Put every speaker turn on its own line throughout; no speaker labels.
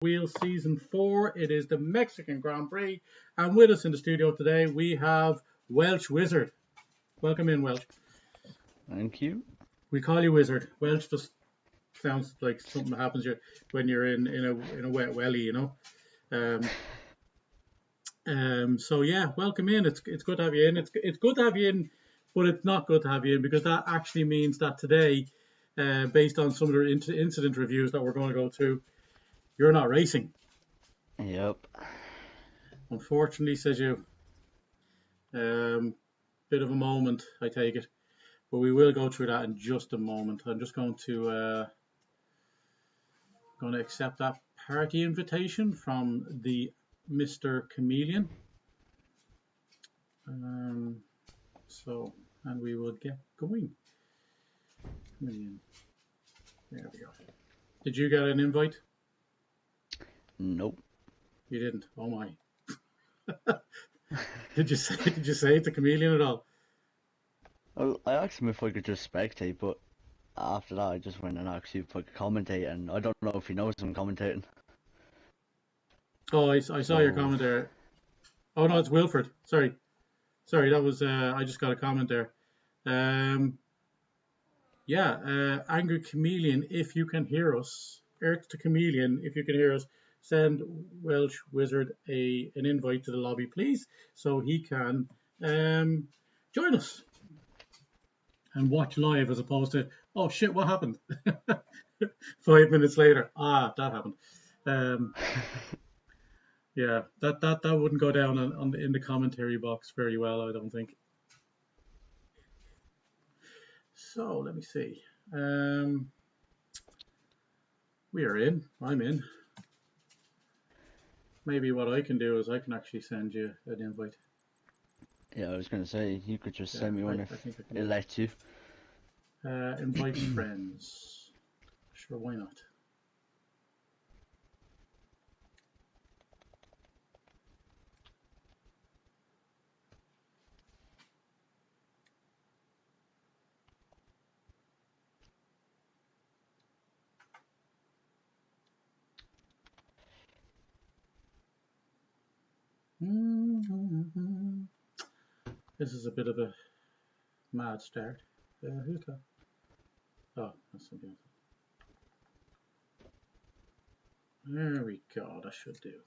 Wheel Season 4. It is the Mexican Grand Prix. And with us in the studio today, we have Welsh Wizard. Welcome in, Welsh.
Thank you.
We call you Wizard. Welsh just sounds like something that happens when you're in a wet welly, you know. So yeah, welcome in. It's good to have you in. It's good to have you in, but it's not good to have you in because that actually means that today, based on some of the incident reviews that we're going to go through, you're not racing.
Yep.
Unfortunately, says you. Bit of a moment, I take it, but we will go through that in just a moment. I'm just going to accept that party invitation from the Mr. Chameleon. And we will get going. Chameleon. There we go. Did you get an invite?
Nope.
You didn't. Oh my. Did you say it to Chameleon at all?
Well, I asked him if I could just spectate, but after that I just went and asked if I could commentate, and I don't know if he knows I'm commentating.
Oh, I saw your comment there. Oh no, it's Wilfred. Sorry, that was I just got a comment there. Angry Chameleon, if you can hear us, Earth to Chameleon, if you can hear us, send Welsh Wizard an invite to the lobby, please, so he can join us and watch live as opposed to, oh shit, what happened? 5 minutes later, that happened. Yeah, that wouldn't go down in the commentary box very well, I don't think. So let me see. We are in. I'm in. Maybe what I can do is I can actually send you an invite.
Yeah, I was going to say, you could just send me one if it lets you.
Invite friends. Sure, why not? This is a bit of a mad start. Who's that? Oh, that's something else. There we go. That should do.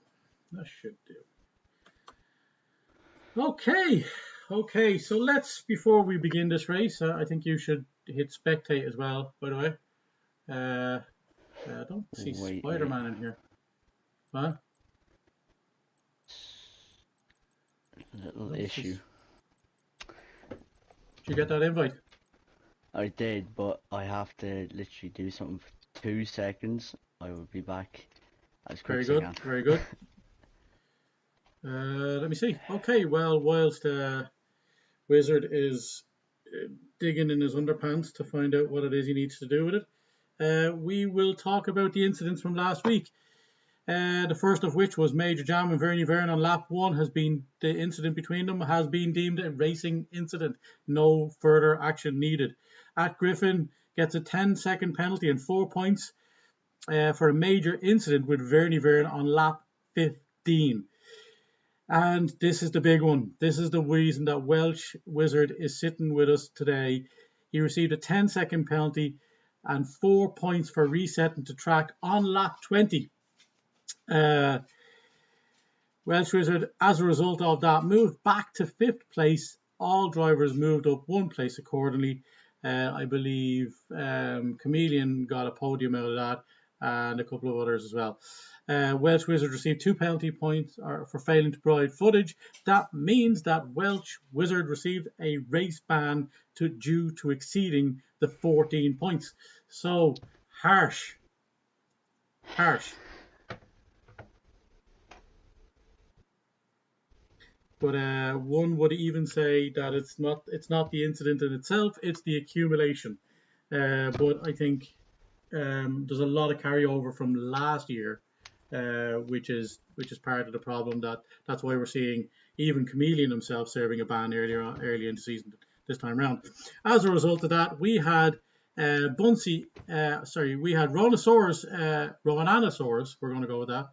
Okay. So let's, before we begin this race, I think you should hit spectate as well, by the way. I don't see Spider-Man in here. Huh?
Little issue.
Did you get that invite?
I did, but I have to literally do something for 2 seconds. I will be back as quick as I can.
Very good. Let me see. Okay, well, whilst Wizard is digging in his underpants to find out what it is he needs to do with it, we will talk about the incidents from last week. The first of which was Major Jam and Vernie Vern on lap 1. The incident between them has been deemed a racing incident. No further action needed. At Griffin gets a 10-second penalty and 4 points for a major incident with Vernie Vern on lap 15. And this is the big one. This is the reason that Welsh Wizard is sitting with us today. He received a 10-second penalty and 4 points for resetting to track on lap 20. Welsh Wizard, as a result of that, moved back to 5th place. All drivers moved up 1 place accordingly. I believe Chameleon got a podium out of that, and a couple of others as well. Welsh Wizard received 2 penalty points for failing to provide footage. That means that Welsh Wizard received a race ban due to exceeding the 14 points. So, harsh. But one would even say that it's not the incident in itself, it's the accumulation. But I think there's a lot of carryover from last year, which is part of the problem. That's why we're seeing even Chameleon himself serving a ban early in the season this time around. As a result of that, we had Bunsey, we had Rowananosaurus, we're going to go with that.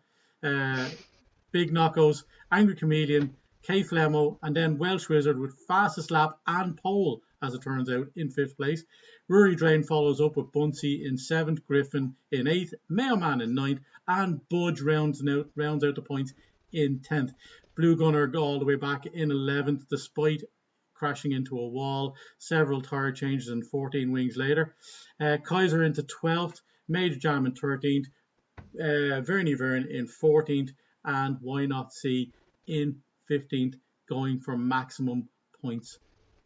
Big Knockos, Angry Chameleon, K Flemo, and then Welsh Wizard with fastest lap and pole, as it turns out, in 5th place. Rory Drain follows up with Bunsey in 7th, Griffin in 8th, Mayo Man in 9th, and Budge rounds out the points in 10th. Blue Gunner all the way back in 11th, despite crashing into a wall, several tire changes and 14 wings later. Kaiser into 12th, Major Jam in 13th, Vernie Vern in 14th, and Why Not See in 15th, going for maximum points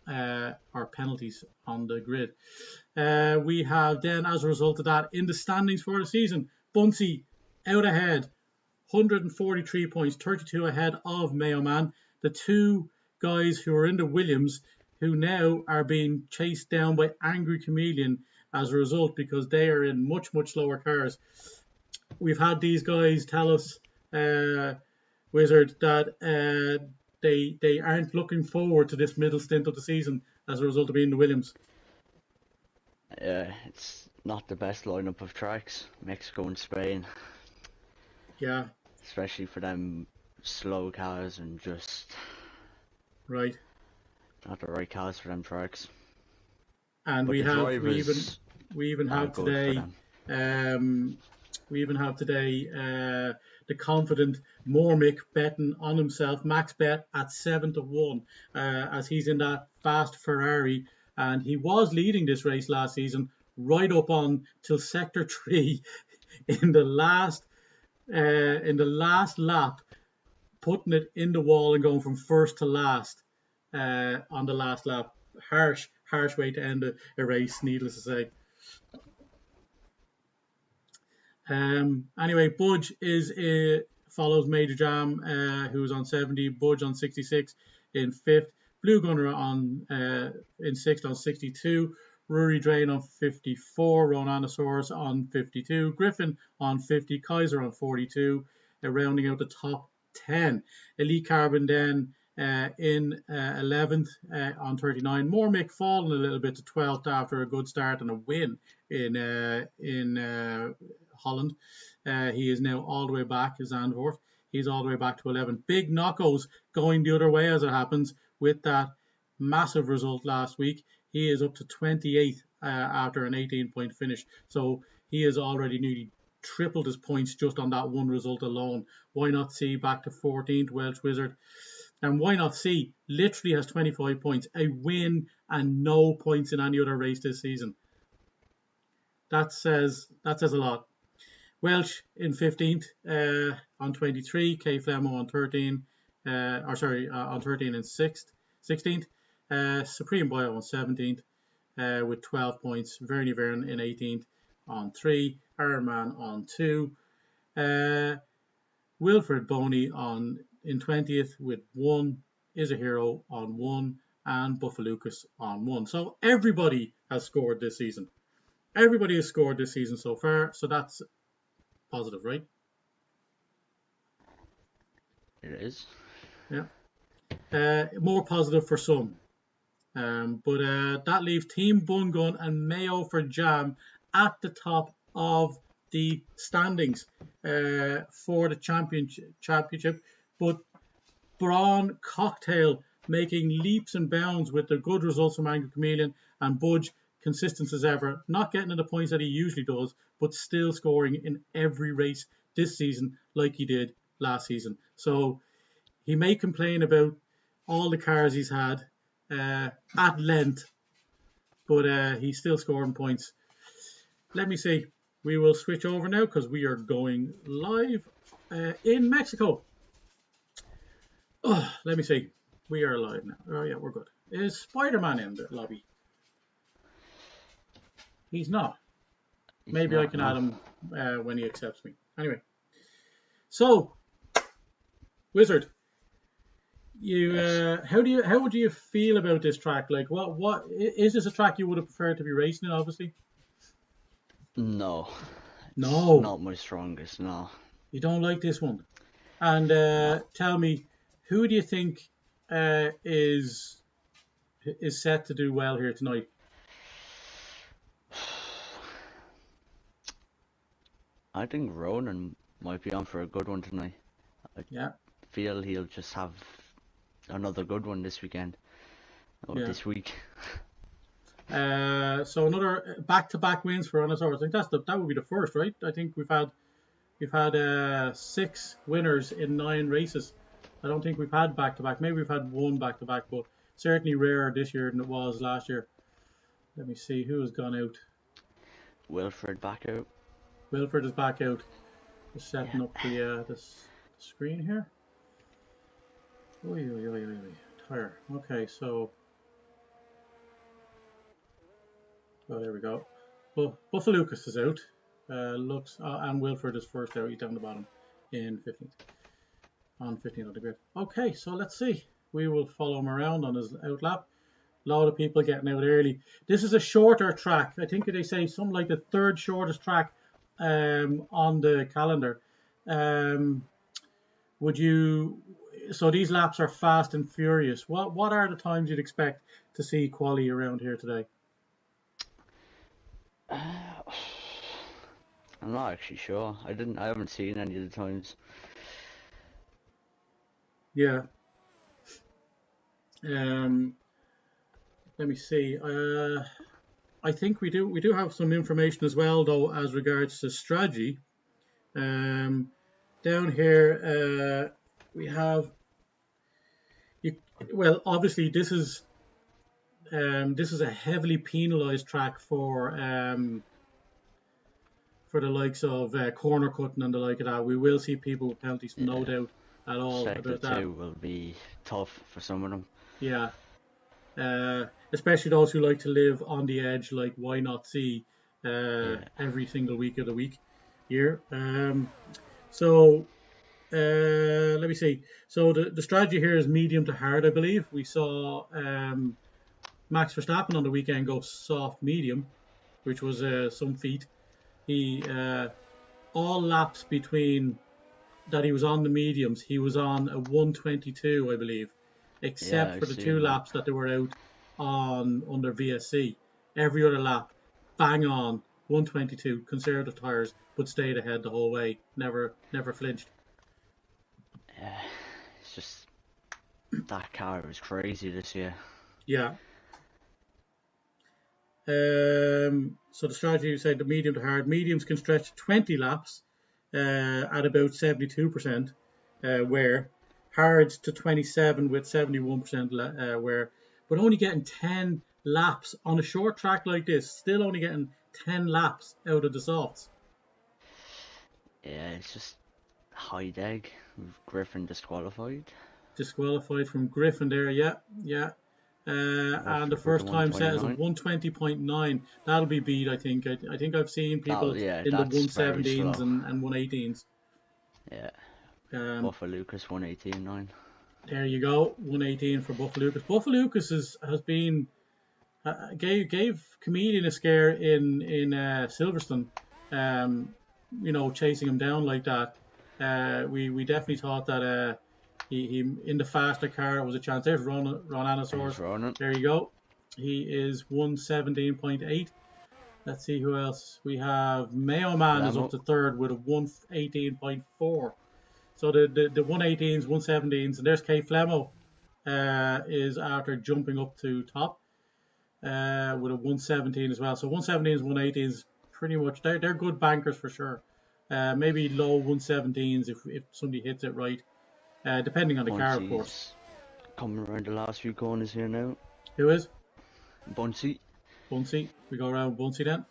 or penalties on the grid. We have then, as a result of that, in the standings for the season, Bunsey out ahead, 143 points, 32 ahead of Mayo Man. The two guys who are in the Williams, who now are being chased down by Angry Chameleon as a result, because they are in much, much slower cars. We've had these guys tell us, Wizard, that they aren't looking forward to this middle stint of the season as a result of being the Williams.
It's not the best lineup of tracks, Mexico and Spain.
Yeah.
Especially for them slow cars and just
right.
Not the right cars for them tracks.
And we even have today. We even have today the confident Mormick betting on himself, max bet at 7-1, as he's in that fast Ferrari, and he was leading this race last season right up on till sector 3 in the last lap, putting it in the wall and going from first to last on the last lap. Harsh way to end a race, needless to say. Anyway, Budge follows Major Jam, who's on 70. Budge on 66 in 5th. Blue Gunner in 6th on 62. Rory Drain on 54. Ronanosaurus on 52. Griffin on 50. Kaiser on 42. Rounding out the top 10. Elite Carbon then in 11th on 39. Mormick falling a little bit to 12th after a good start and a win in Holland. He is now all the way back to Zandvoort. He's all the way back to 11. Big Knockos going the other way as it happens with that massive result last week. He is up to 28th after an 18-point finish. So he has already nearly tripled his points just on that one result alone. Why Not See back to 14th, Welsh Wizard. And Why Not See literally has 25 points, a win and no points in any other race this season. That says a lot. Welsh in 15th on 23, K Flemo on 13, on 13 and 16th. Supreme Bio on 17th with 12 points. Vernie Vern in 18th on 3, Iron Man on 2, Wilfred Boney in 20th with 1, Is a Hero on 1, and Buffalucas on 1. So everybody has scored this season. Everybody has scored this season so far, so that's positive, right?
It is.
Yeah. More positive for some. But that leaves Team Bun Gun and Mayo for Jam at the top of the standings for the championship. But Braun Cocktail making leaps and bounds with the good results from Angry Chameleon, and Budge consistent as ever, not getting the points that he usually does, but still scoring in every race this season like he did last season. So he may complain about all the cars he's had at length, but he's still scoring points. Let me see. We will switch over now because we are going live in Mexico. Oh, let me see. We are live now. Oh yeah, we're good. Is Spider-Man in the lobby? He's not. Maybe I can add him when he accepts me. Anyway, so Wizard, how would you feel about this track? Like, what is this a track you would have preferred to be racing in? Obviously.
No.
No.
Not my strongest. No.
You don't like this one, and tell me, who do you think is set to do well here tonight?
I think Ronan might be on for a good one tonight. I
Yeah,
feel he'll just have another good one this weekend or
yeah.
this week.
So another back-to-back wins for Anasaur. I think that would be the first, right? I think we've had 6 winners in 9 races. I don't think we've had back-to-back. Maybe we've had one back-to-back, but certainly rarer this year than it was last year. Let me see who has gone out.
Wilfred back out.
Wilfred is back out. Just
Yeah.
setting up the screen here. Oy, oy, oy, oy, oy. Tire. Okay, so there we go. Well, Buffalucas is out. And Wilfred is first out. He's down the bottom in 15th. On 15th of the grid. Okay, so let's see. We will follow him around on his out lap. A lot of people getting out early. This is a shorter track. I think they say something like the 3rd shortest track on the calendar. So these laps are fast and furious. What are the times you'd expect to see quali around here today?
I'm not actually sure. I haven't seen any of the times.
Yeah. Let me see. I think we do have some information as well, though, as regards to strategy. Down here, we have. Well, obviously, this is a heavily penalised track for the likes of corner cutting and the like of that. We will see people with penalties, no
Yeah.
doubt at all
Sector
about that.
2 will be tough for some of them.
Yeah. Especially those who like to live on the edge, like why not see every single week of the year. So let me see. So the strategy here is medium to hard, I believe. We saw Max Verstappen on the weekend go soft medium, which was some feat. He all laps between that he was on the mediums, he was on a 122, I believe, except
Yeah,
for
I've
the 2
seen that.
laps that they were out on under VSC. Every other lap, bang on 122, conservative tires, but stayed ahead the whole way. Never flinched.
Yeah, it's just that car is crazy this year.
Yeah. So the strategy, you said the medium to hard. Mediums can stretch 20 laps at about 72% wear. Hards to 27 with 71% wear. But only getting 10 laps on a short track like this. Still only getting 10 laps out of the softs.
Yeah, it's just high deg with Griffin disqualified.
Disqualified from Griffin there, yeah. And the
Wilfred with the
first time set is a
129.
120.9. That'll be beat, I think. I think I've seen people in the
That's very
117s
slow.
and 118s.
Yeah,
Lucas,
118.9.
There you go, 118 for Lucas. Lucas has been gave Comedian a scare in Silverstone. Chasing him down like that. We definitely thought that he in the faster car was a chance. There's Ron Anasaurus. There you go. He is 117.8. Let's see who else. We have Mayo Man is up to 3rd with a 118.4. So the 118s, 117s, and there's Kate Flemo is after jumping up to top with a 117 as well. So 117s, 118s, pretty much they're good bankers for sure. Maybe low 117s if somebody hits it right, depending on the car, of course.
Coming around the last few corners here now.
Who is?
Bunsey.
We go around Bunsey then.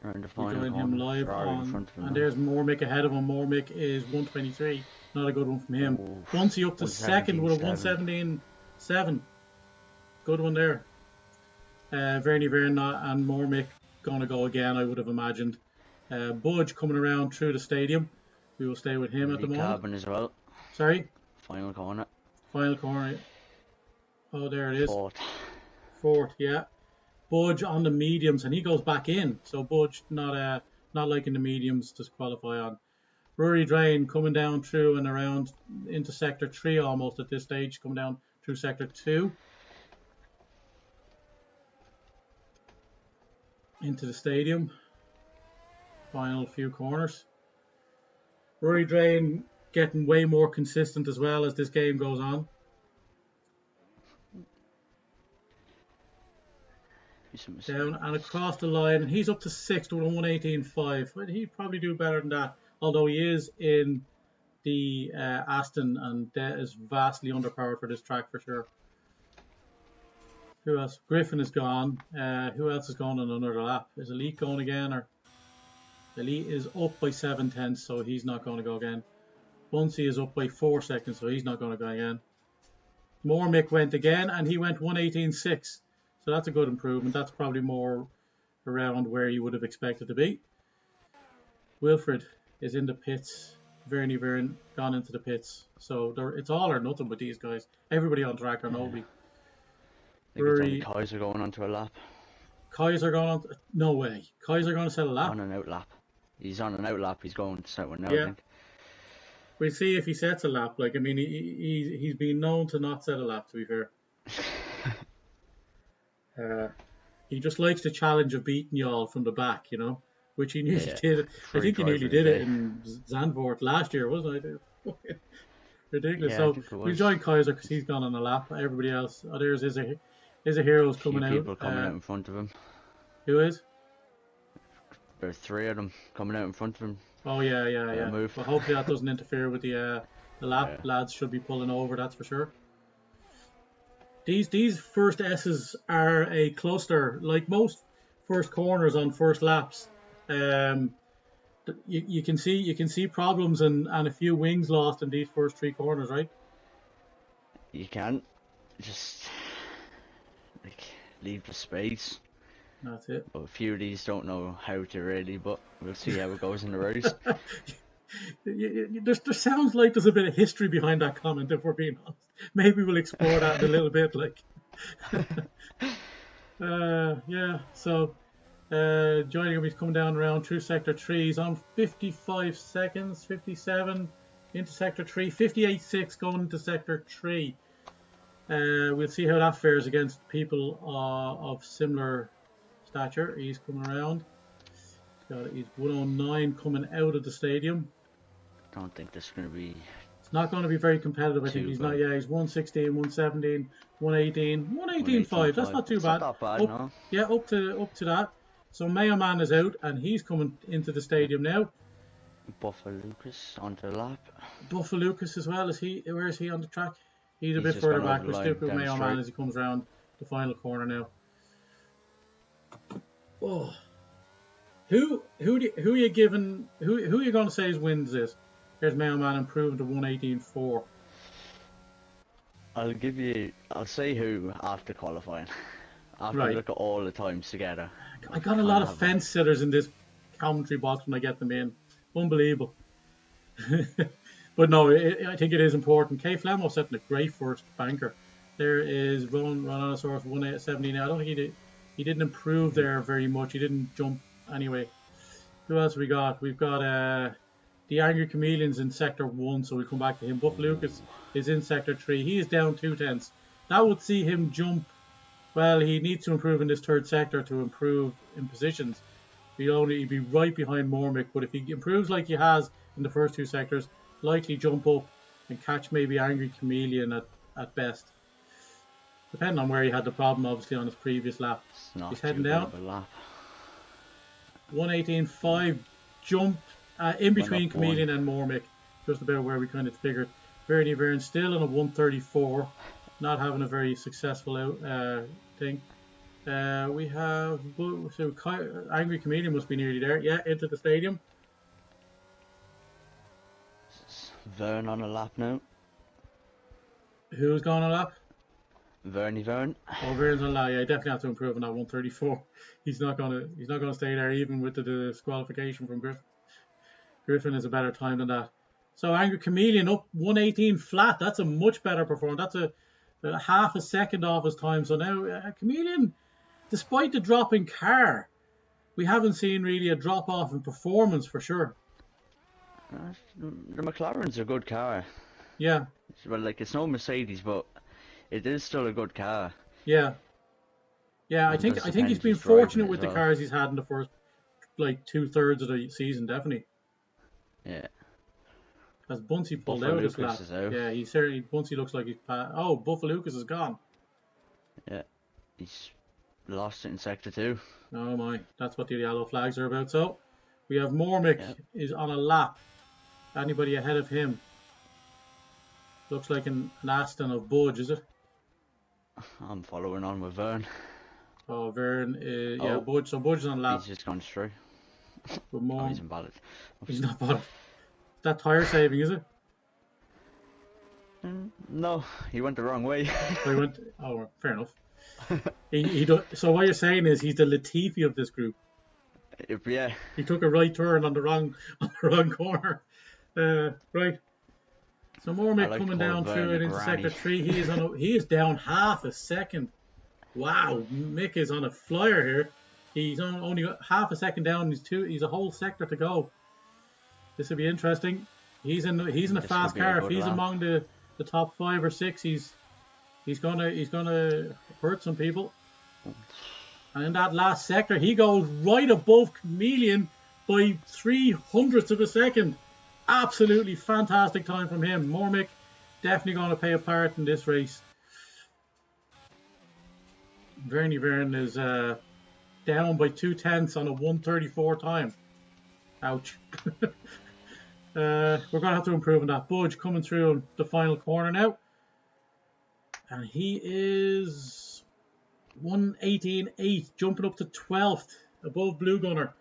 Around the final
join
corner.
him live on, and there's Mormick ahead of him. Mormick is 123. Not a good one from him. Bunsey up to 2nd with a 117.7. Good one there. Vernie Verna and Mormick gonna go again, I would have imagined. Budge coming around through the stadium. We will stay with him at the moment.
Carbon as well.
Sorry?
Final corner.
Oh, there it is.
4th,
yeah. Budge on the mediums, and he goes back in. So Budge not liking the mediums to qualify on. Rory Drain coming down through and around into sector 3 almost at this stage, coming down through sector 2. Into the stadium. Final few corners. Rory Drain getting way more consistent as well as this game goes on. Down and across the line, and he's up to 6th with a 118.5. But he'd probably do better than that, although he is in the Aston, and that is vastly underpowered for this track for sure. Who else? Griffin is gone. Who else is going on another lap? Is Elite going again? Or Elite is up by 7/10, so he's not going to go again. Bunsey is up by 4 seconds, so he's not going to go again. Mormick went again, and he went 118.6. So that's a good improvement. That's probably more around where you would have expected to be. Wilfred is in the pits. Vernie Vern gone into the pits. So it's all or nothing with these guys. Everybody on track or nobody.
I think it's only Kaiser going on to a lap.
Kaiser going on? No way. Kaiser going to set a lap?
On an out lap. He's on an out lap. He's going to set one now,
yeah.
I think.
We'll see if he sets a lap. Like, I mean, he's been known to not set a lap, to be fair. He just likes the challenge of beating y'all from the back, you know, which he nearly did. I think he nearly did it in Zandvoort last year, wasn't it? Ridiculous.
Yeah,
so we'll join Kaiser because he's gone on a lap. Everybody else, there's his heroes coming out.
People coming out in front of him.
Who is?
There's 3 of them coming out in front of him.
Oh yeah.
Move.
Well, hopefully that doesn't interfere with the lap. Yeah. Lads should be pulling over, that's for sure. These first S's are a cluster, like most first corners on first laps. You can see problems and a few wings lost in these first 3 corners, right?
You can just leave the space.
That's it.
But a few of these don't know how to really, but we'll see how it goes in the race.
There sounds like there's a bit of history behind that comment, if we're being honest. Maybe we'll explore that in a little bit, like. Yeah, so joining him, he's coming down around through sector 3. He's on 55 seconds, 57 into sector 3, 58.6 going into sector 3. We'll see how that fares against people of similar stature. He's coming around. He's 109 coming out of the stadium.
I don't think this is going to be...
It's not going to be very competitive, I think. He's not. Yeah, he's 116, 117, 118, 118.5. That's not too bad.
Not that bad, no.
Yeah, up to that. So Mayo Man is out, and he's coming into the stadium now.
Buffer Lucas onto the lap.
Buffer Lucas as well. Where is he on the track? He's a bit further back. We're still with Mayo Man as he comes around the final corner now. Oh, who are you giving? Who are you going to say wins this? Here's Mayo Man improving to 118.4.
I'll say who after qualifying. After I look at all the times together.
I got a lot of fence sitters in this commentary box when I get them in. Unbelievable. But no, I think it is important. Kay Flemo setting a great first banker. There is Ronaldosaurus 117. Now I don't think he didn't improve there very much. He didn't jump anyway. Who else we got? We've got the Angry Chameleon's in sector 1, so we'll come back to him. Buff Lucas is in sector 3. He is down 2/10. That would see him jump. Well, he needs to improve in this third sector to improve in positions. He'd be right behind Mormick, but if he improves like he has in the first 2 sectors, likely jump up and catch maybe Angry Chameleon at best. Depending on where he had the problem, obviously, on his previous lap. He's heading down. 118.5 jump in between Chameleon and Mormick. Just about where we kind of figured. Verdi Vern still in a 134. Not having a very successful thing. We have Angry Chameleon must be nearly there. Yeah, into the stadium.
Vern on a lap now.
Who's gone on a lap?
Vern.
Oh, Vern's on a lap. Yeah, definitely have to improve on that 134. He's not gonna stay there even with the disqualification from Griffin. Griffin is a better time than that. So Angry Chameleon up 118 flat. That's a much better performance. That's a half a second off his time. So now Chameleon, despite the drop in car, we haven't seen really a drop off in performance for sure.
The McLaren's a good car.
Yeah.
Well, it's no Mercedes, but it is still a good car.
Yeah. Yeah, I think he's been fortunate with the cars he's had in the first 2/3 of the season, definitely.
Yeah.
As Bunsey pulled
Buffer
out of his lap.
Lucas is out.
Yeah, he certainly, Bunsey looks like he's oh, Buffer Lucas is gone.
Yeah, he's lost it in sector 2.
Oh my, that's what the yellow flags are about. So we have Mormick is on a lap. Anybody ahead of him? Looks like an Aston of Budge, is it?
I'm following on with Vern.
Oh, Vern, yeah, Budge. So Budge is on a lap.
He's just gone straight.
With more.
Oh, he's in ballot.
He's not bothered. That tire saving, is it?
No, he went the wrong way.
So he went. Oh, fair enough. So what you're saying is he's the Latifi of this group.
Yeah.
He took a right turn on the wrong corner. Right. So Mormick
like
coming down through it into sector 3. He is down half a second. Wow, Mick is on a flyer here. He's only got half a second down. He's a whole sector to go. This will be interesting. He's in a fast car. If he's among the top 5 or 6, he's gonna hurt some people. And in that last sector, he goes right above Chameleon by 300ths of a second. Absolutely fantastic time from him. Mormick definitely going to play a part in this race. Vern is down by 2/10 on a 1:34 time. Ouch. We're going to have to improve on that. Budge coming through the final corner now. And he is 1:18.8, jumping up to 12th, above Blue Gunner.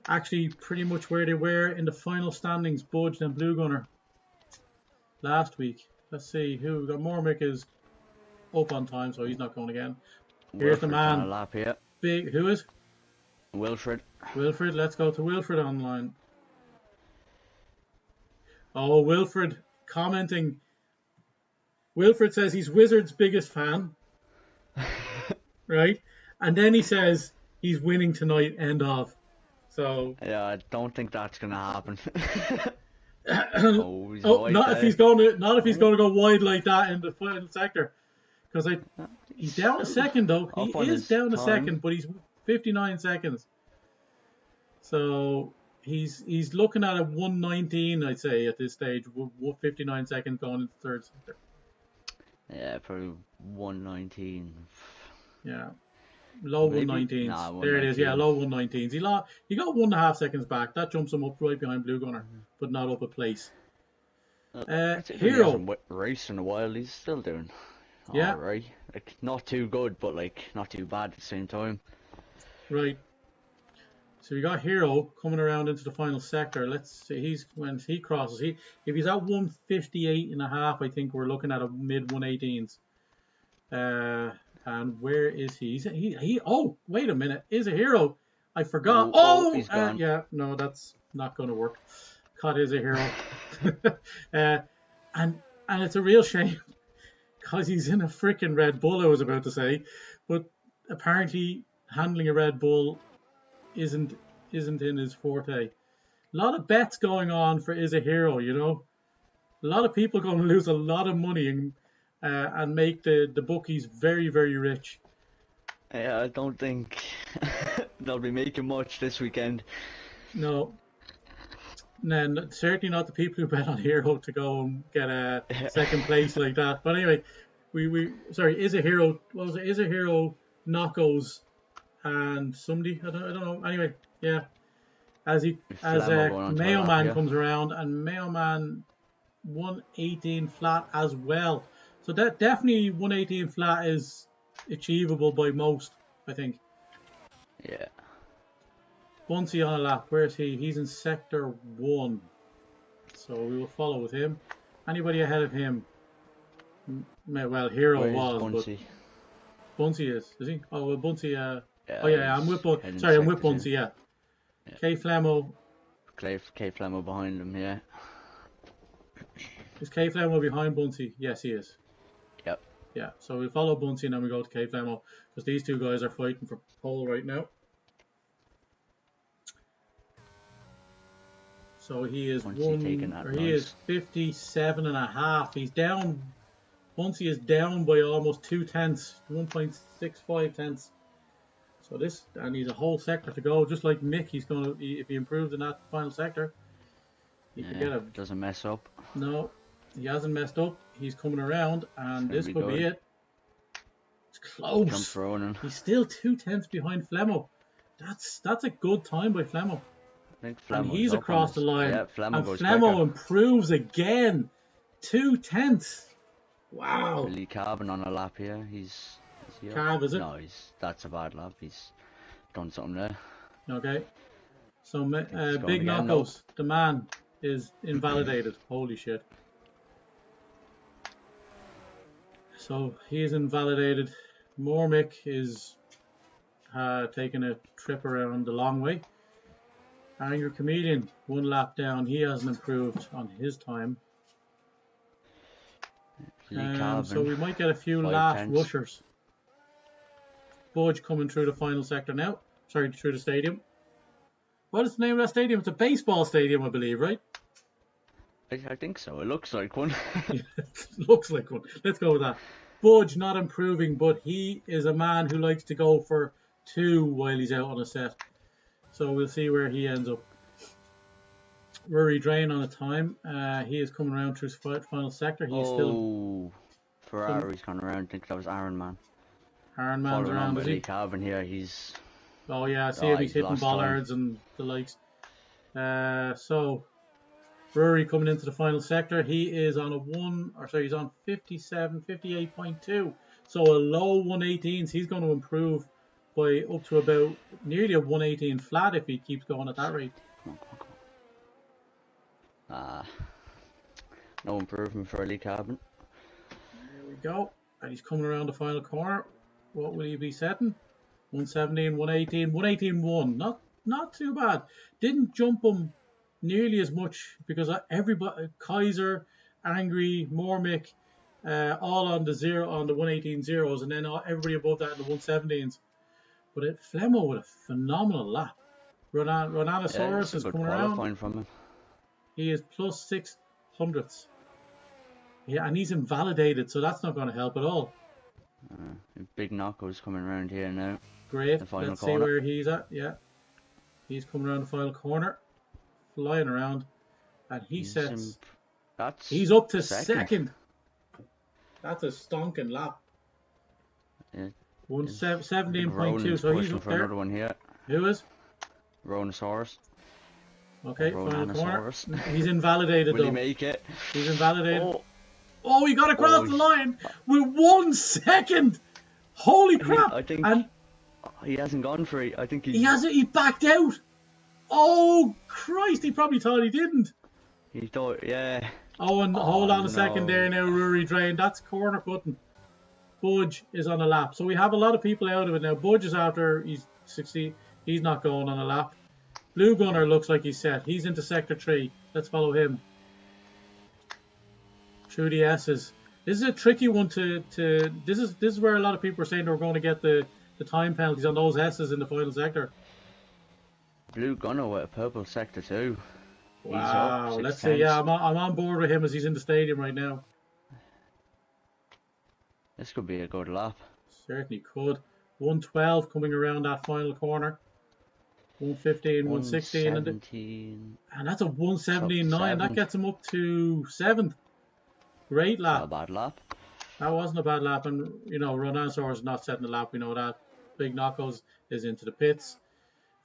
Actually, pretty much where they were in the final standings, Budge and Blue Gunner last week. Let's see who we got. Mormick is up on time, so he's not going again. Here's the man.
On a lap here.
Big. Who is?
Wilfred.
Wilfred. Let's go to Wilfred online. Oh, Wilfred commenting. Wilfred says he's Wizard's biggest fan. Right? And then he says he's winning tonight, end of. So
yeah, I don't think that's gonna happen.
Not if he's going to go wide like that in the final sector. Because he's down a second though. He is down a second, but he's 59 seconds. So he's looking at a 1:19, I'd say, at this stage. 59 seconds going into third sector.
Yeah, probably 1:19.
Yeah. Low 1:19s. Nah, there it is. Yeah, low 1:19s. He got 1.5 seconds back. That jumps him up right behind Blue Gunner, but not up a place. Hero.
He hasn't raced in a while. He's still doing alright. Like, not too good, but like not too bad at the same time.
Right. So we got Hero coming around into the final sector. Let's see. When he crosses, if he's at 1:58.5, I think we're looking at a mid 1:18s. And where is he? He oh, wait a minute. Is a Hero. I forgot.
He's gone.
Yeah, no, that's not going to work. Caught is a Hero. And it's a real shame because he's in a freaking Red Bull, I was about to say. But apparently handling a Red Bull isn't in his forte. A lot of bets going on for is a Hero, you know. A lot of people going to lose a lot of money and make the bookies very, very rich.
Yeah, I don't think they'll be making much this weekend. No.
And certainly not the people who bet on Hero to go and get a second place like that. But anyway, is a Hero. What was it? Is a Hero, Knockos, and somebody. I don't know. Anyway, yeah. As Mayo Man comes around, and Mayo Man 1:18 flat as well. So that definitely 1:18 flat is achievable by most, I think.
Yeah.
Bunsey on a lap. Where is he? He's in sector 1. So we will follow with him. Anybody ahead of him? Well, Hero was,
Bunsey?
But Bunsey is he? Oh, well, Bunsey.
Yeah,
oh yeah, I'm with Bunsey. Sorry, I'm with Bunsey. Yeah. K Flemo.
K Flemo behind him. Yeah.
Is K Flemo behind Bunsey? Yes, he is.
Yep.
Yeah. So we follow Bunsey and then we go to K Flemo because these two guys are fighting for pole right now. So he is he is 57.5. He's down. Bunsey is down by almost 0.2, 1.65 tenths. So and he's a whole sector to go. Just like Mick, he's going to, if he improves in that final sector, He could get a...
Doesn't mess up.
No, he hasn't messed up. He's coming around, and this could be it. It's close.
Jump Ronan.
He's still 2/10 behind Flemo. That's a good time by Flemo. And he's across the line.
Yeah, Flemo goes quicker.
Flemo improves again. 2/10. Wow.
Lee Carbon on a lap here. He's
Carb, is it?
No, that's a bad lap. He's done something there.
Okay. So Big Knockos, the man, is invalidated. Holy shit. So he is invalidated. Mormick is taking a trip around the long way. Angry Chameleon, 1 lap down. He hasn't improved on his time. So we might get a few last rushers. Budge coming through the final sector now. Sorry, through the stadium. What is the name of that stadium? It's a baseball stadium, I believe, right?
I think so. It looks like one.
It looks like one. Let's go with that. Budge not improving, but he is a man who likes to go for 2 while he's out on a set. So we'll see where he ends up. Rory Drain on a time. He is coming around through his final sector. He's still...
Ferrari's coming around. I think that was Iron Man.
Iron Man's around, is he?
Lee Carbon here. He's...
Oh yeah, I see him. He's hitting bollards and the likes. So Rory coming into the final sector. He is on he's on 58.2. So a low 118s. He's going to improve by up to about nearly a 118 flat if he keeps going at that rate.
No improvement for Lee Carbon.
There we go. And he's coming around the final corner. What will he be setting? 117, 118, 118.1. Not too bad. Didn't jump him nearly as much because everybody, Kaiser, Angry, Mormick, all on the 118 zeros, and then everybody above that in the 117s. But Flemo with a phenomenal lap. Ronanosaurus is coming around.
From him.
He is plus 600ths. Yeah, and he's invalidated, so that's not going to help at all.
Big Knocko's coming around here now.
Great. Let's see where he's at. Yeah. He's coming around the final corner. Flying around. And he's up to second. That's a stonking lap.
Yeah.
17.2, so he's up there.
Another one here.
Who is?
Rhinosaurus.
Okay, final corner. He's invalidated though.
Will he make it?
He's invalidated. Oh, he got across the line with 1 second. Holy crap!
I think he hasn't gone for it. I think he
hasn't. He backed out. Oh Christ! He probably thought he didn't.
He thought, yeah.
Oh, and hold on a second there now, Rory Drain. That's corner cutting. Budge is on a lap, so we have a lot of people out of it now. Budge is after he's 60. He's not going on a lap. Blue Gunner looks like he's set. He's into sector 3. Let's follow him. Through the S's. This is a tricky one to this is where a lot of people are saying they're going to get the time penalties on those S's in the final sector.
Blue Gunner with a purple sector too.
Wow, let's see. Yeah, I'm on board with him as he's in the stadium right now.
This could be a good lap.
Certainly could. 112 coming around that final corner. 115, 116, and that's a 117.9. That gets him up to 7th. Great lap.
Not a bad lap.
That wasn't a bad lap, and you know, Ronansaurus is not setting the lap. We know that. Big Knockos is into the pits.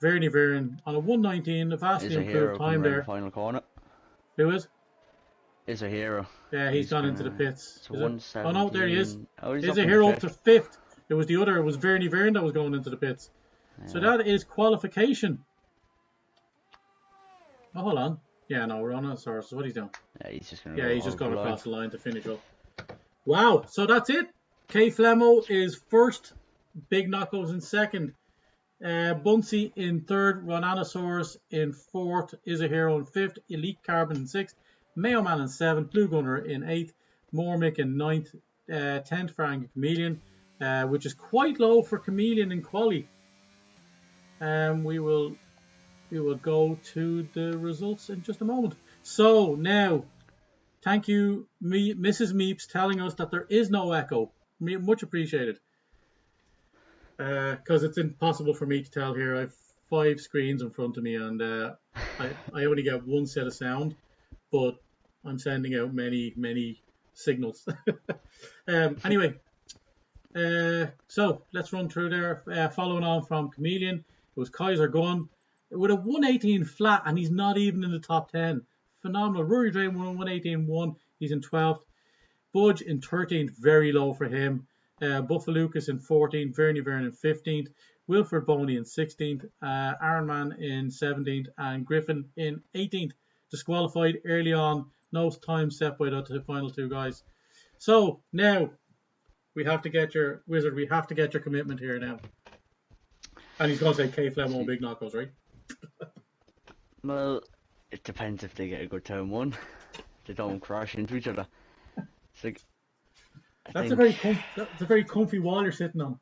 Verny Viren on a 119, a vastly improved time there.
Final corner.
Who is?
Is a hero.
Yeah, he's gone into the pits.
Oh
no, there he is.
He's
a hero up to 5th. It was the other. It was Verny Viren that was going into the pits. Yeah. So that is qualification. Oh, hold on. Yeah, no, Ronansaurus. What he's doing?
Yeah, he's just going.
Yeah, he's just going across the line to finish up. Wow. So that's it. K Flemo is first. Big Knockos in second. Bunsey in third. Ronanosaurus in fourth. Is a Hero in fifth. Elite Carbon in sixth. Mayo Man in seventh. Blue Gunner in eighth. Mormick in ninth. 10th for Angry Chameleon, which is quite low for Chameleon in quali. We will go to the results in just a moment. So now, thank you, Mrs. Meeps, telling us that there is no echo. Much appreciated. Because it's impossible for me to tell here. I have 5 screens in front of me, and I only get one set of sound. but I'm sending out many signals. Anyway, so let's run through there. Following on from Chameleon, it was Kaiser Gunn with a 118 flat, and he's not even in the top 10. Phenomenal. Rory Drain won 118.1. He's in 12th. Budge in 13th, very low for him. Buffalucas in 14th. Vernie Vern in 15th. Wilfred Boney in 16th. Aaron Mann in 17th. And Griffin in 18th. Disqualified early on. No time set by the final two guys. So now we have to get your Wizard. We have to get your commitment here now. And he's going to say K Flemo and Big Knockos, right?
Well, it depends if they get a good turn one. They don't crash into each other. It's like,
that's a very comfy wall you're sitting on.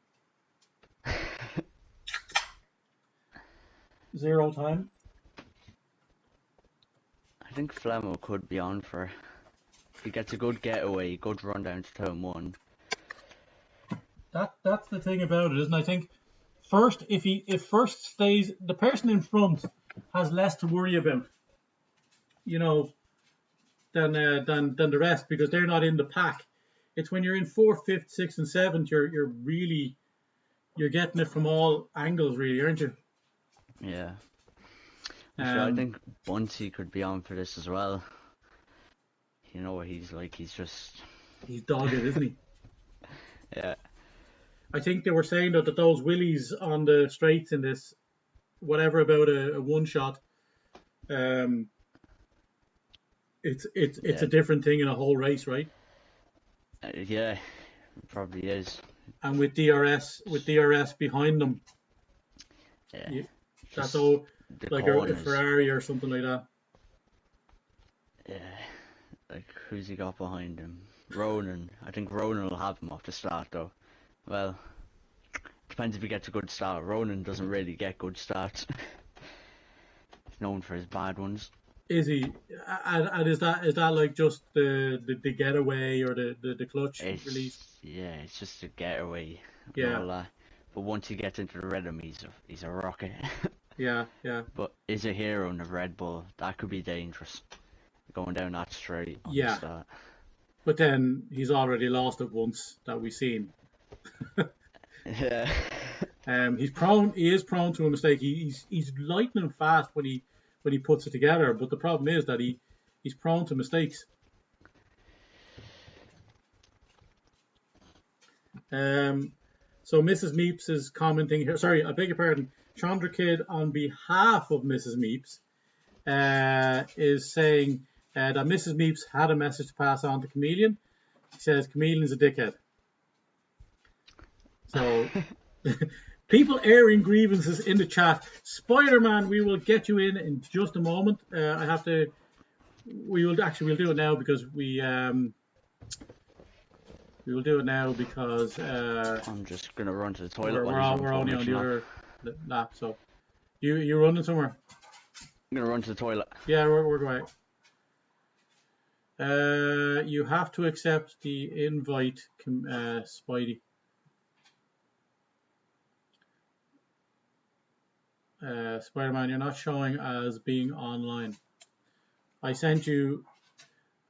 0 time.
I think Flemo could be on for. If he gets a good getaway, good run down to turn one.
That's the thing about it, isn't it? I think first, if first stays, the person in front has less to worry about, than the rest, because they're not in the pack. It's when you're in 4th, 5th, 6th, and 7th, you're getting it from all angles, really, aren't you?
Yeah. I think Bunsey could be on for this as well. You know what he's like? He's
dogged, isn't he?
Yeah.
I think they were saying that those willies on the straights in this, whatever about a one shot, it's a different thing in a whole race, right?
Yeah, it probably is.
And with DRS behind them,
yeah,
that's all like a Ferrari or something like that.
Yeah, like who's he got behind him? Ronan. I think Ronan will have him off the start though. Well, depends if he gets a good start. Ronan doesn't really get good starts. He's known for his bad ones.
Is he? And is that like just the getaway or the clutch release?
Yeah, it's just a getaway.
Yeah.
But once he gets into the rhythm, he's a rocket.
Yeah.
But is a hero in the Red Bull. That could be dangerous. Going down that straight on the start.
But then he's already lost it once that we've seen.
Yeah.
He is prone to a mistake. He's lightning fast when he puts it together, but the problem is that he's prone to mistakes. So Mrs. Meeps is commenting here. Sorry, I beg your pardon. Chandra Kid, on behalf of Mrs. Meeps, is saying that Mrs. Meeps had a message to pass on to Chameleon. She says Chameleon is a dickhead. So people airing grievances in the chat. Spider-Man, we will get you in just a moment. We'll do it now because we will do it now because
I'm just gonna run to the toilet.
We're only on the other lap, so you're running somewhere.
I'm gonna run to the toilet.
Yeah, we're going. You have to accept the invite, Spidey. Spider-Man, you're not showing as being online. I sent you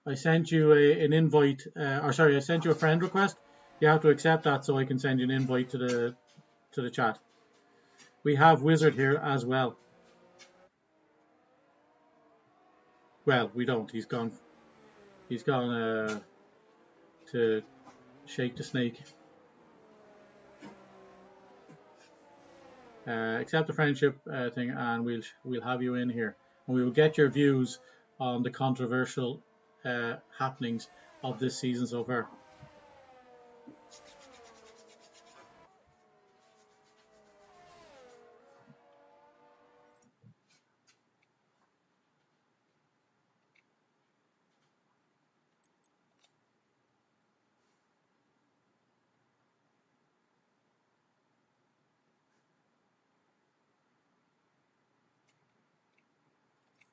an invite, I sent you a friend request. You have to accept that so I can send you an invite to the chat. We have Wizard here as well. Well, we don't. He's gone to shake the snake. Accept the friendship thing, and we'll have you in here, and we will get your views on the controversial happenings of this season so far.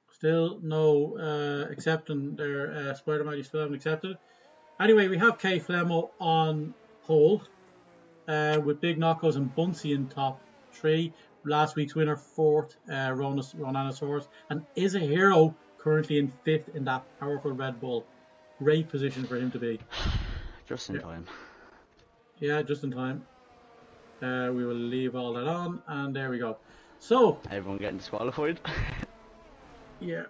Still no accepting their Spider-Man. You still haven't accepted it. Anyway, we have K Flemo on hold with Big Knockos and Bunsey in top 3. Last week's winner, 4th, Ronanosaurus, and is a hero currently in 5th in that powerful Red Bull. Great position for him to be.
Just in time.
Yeah, just in time. We will leave all that on, and there we go. So,
everyone getting disqualified.
Yeah,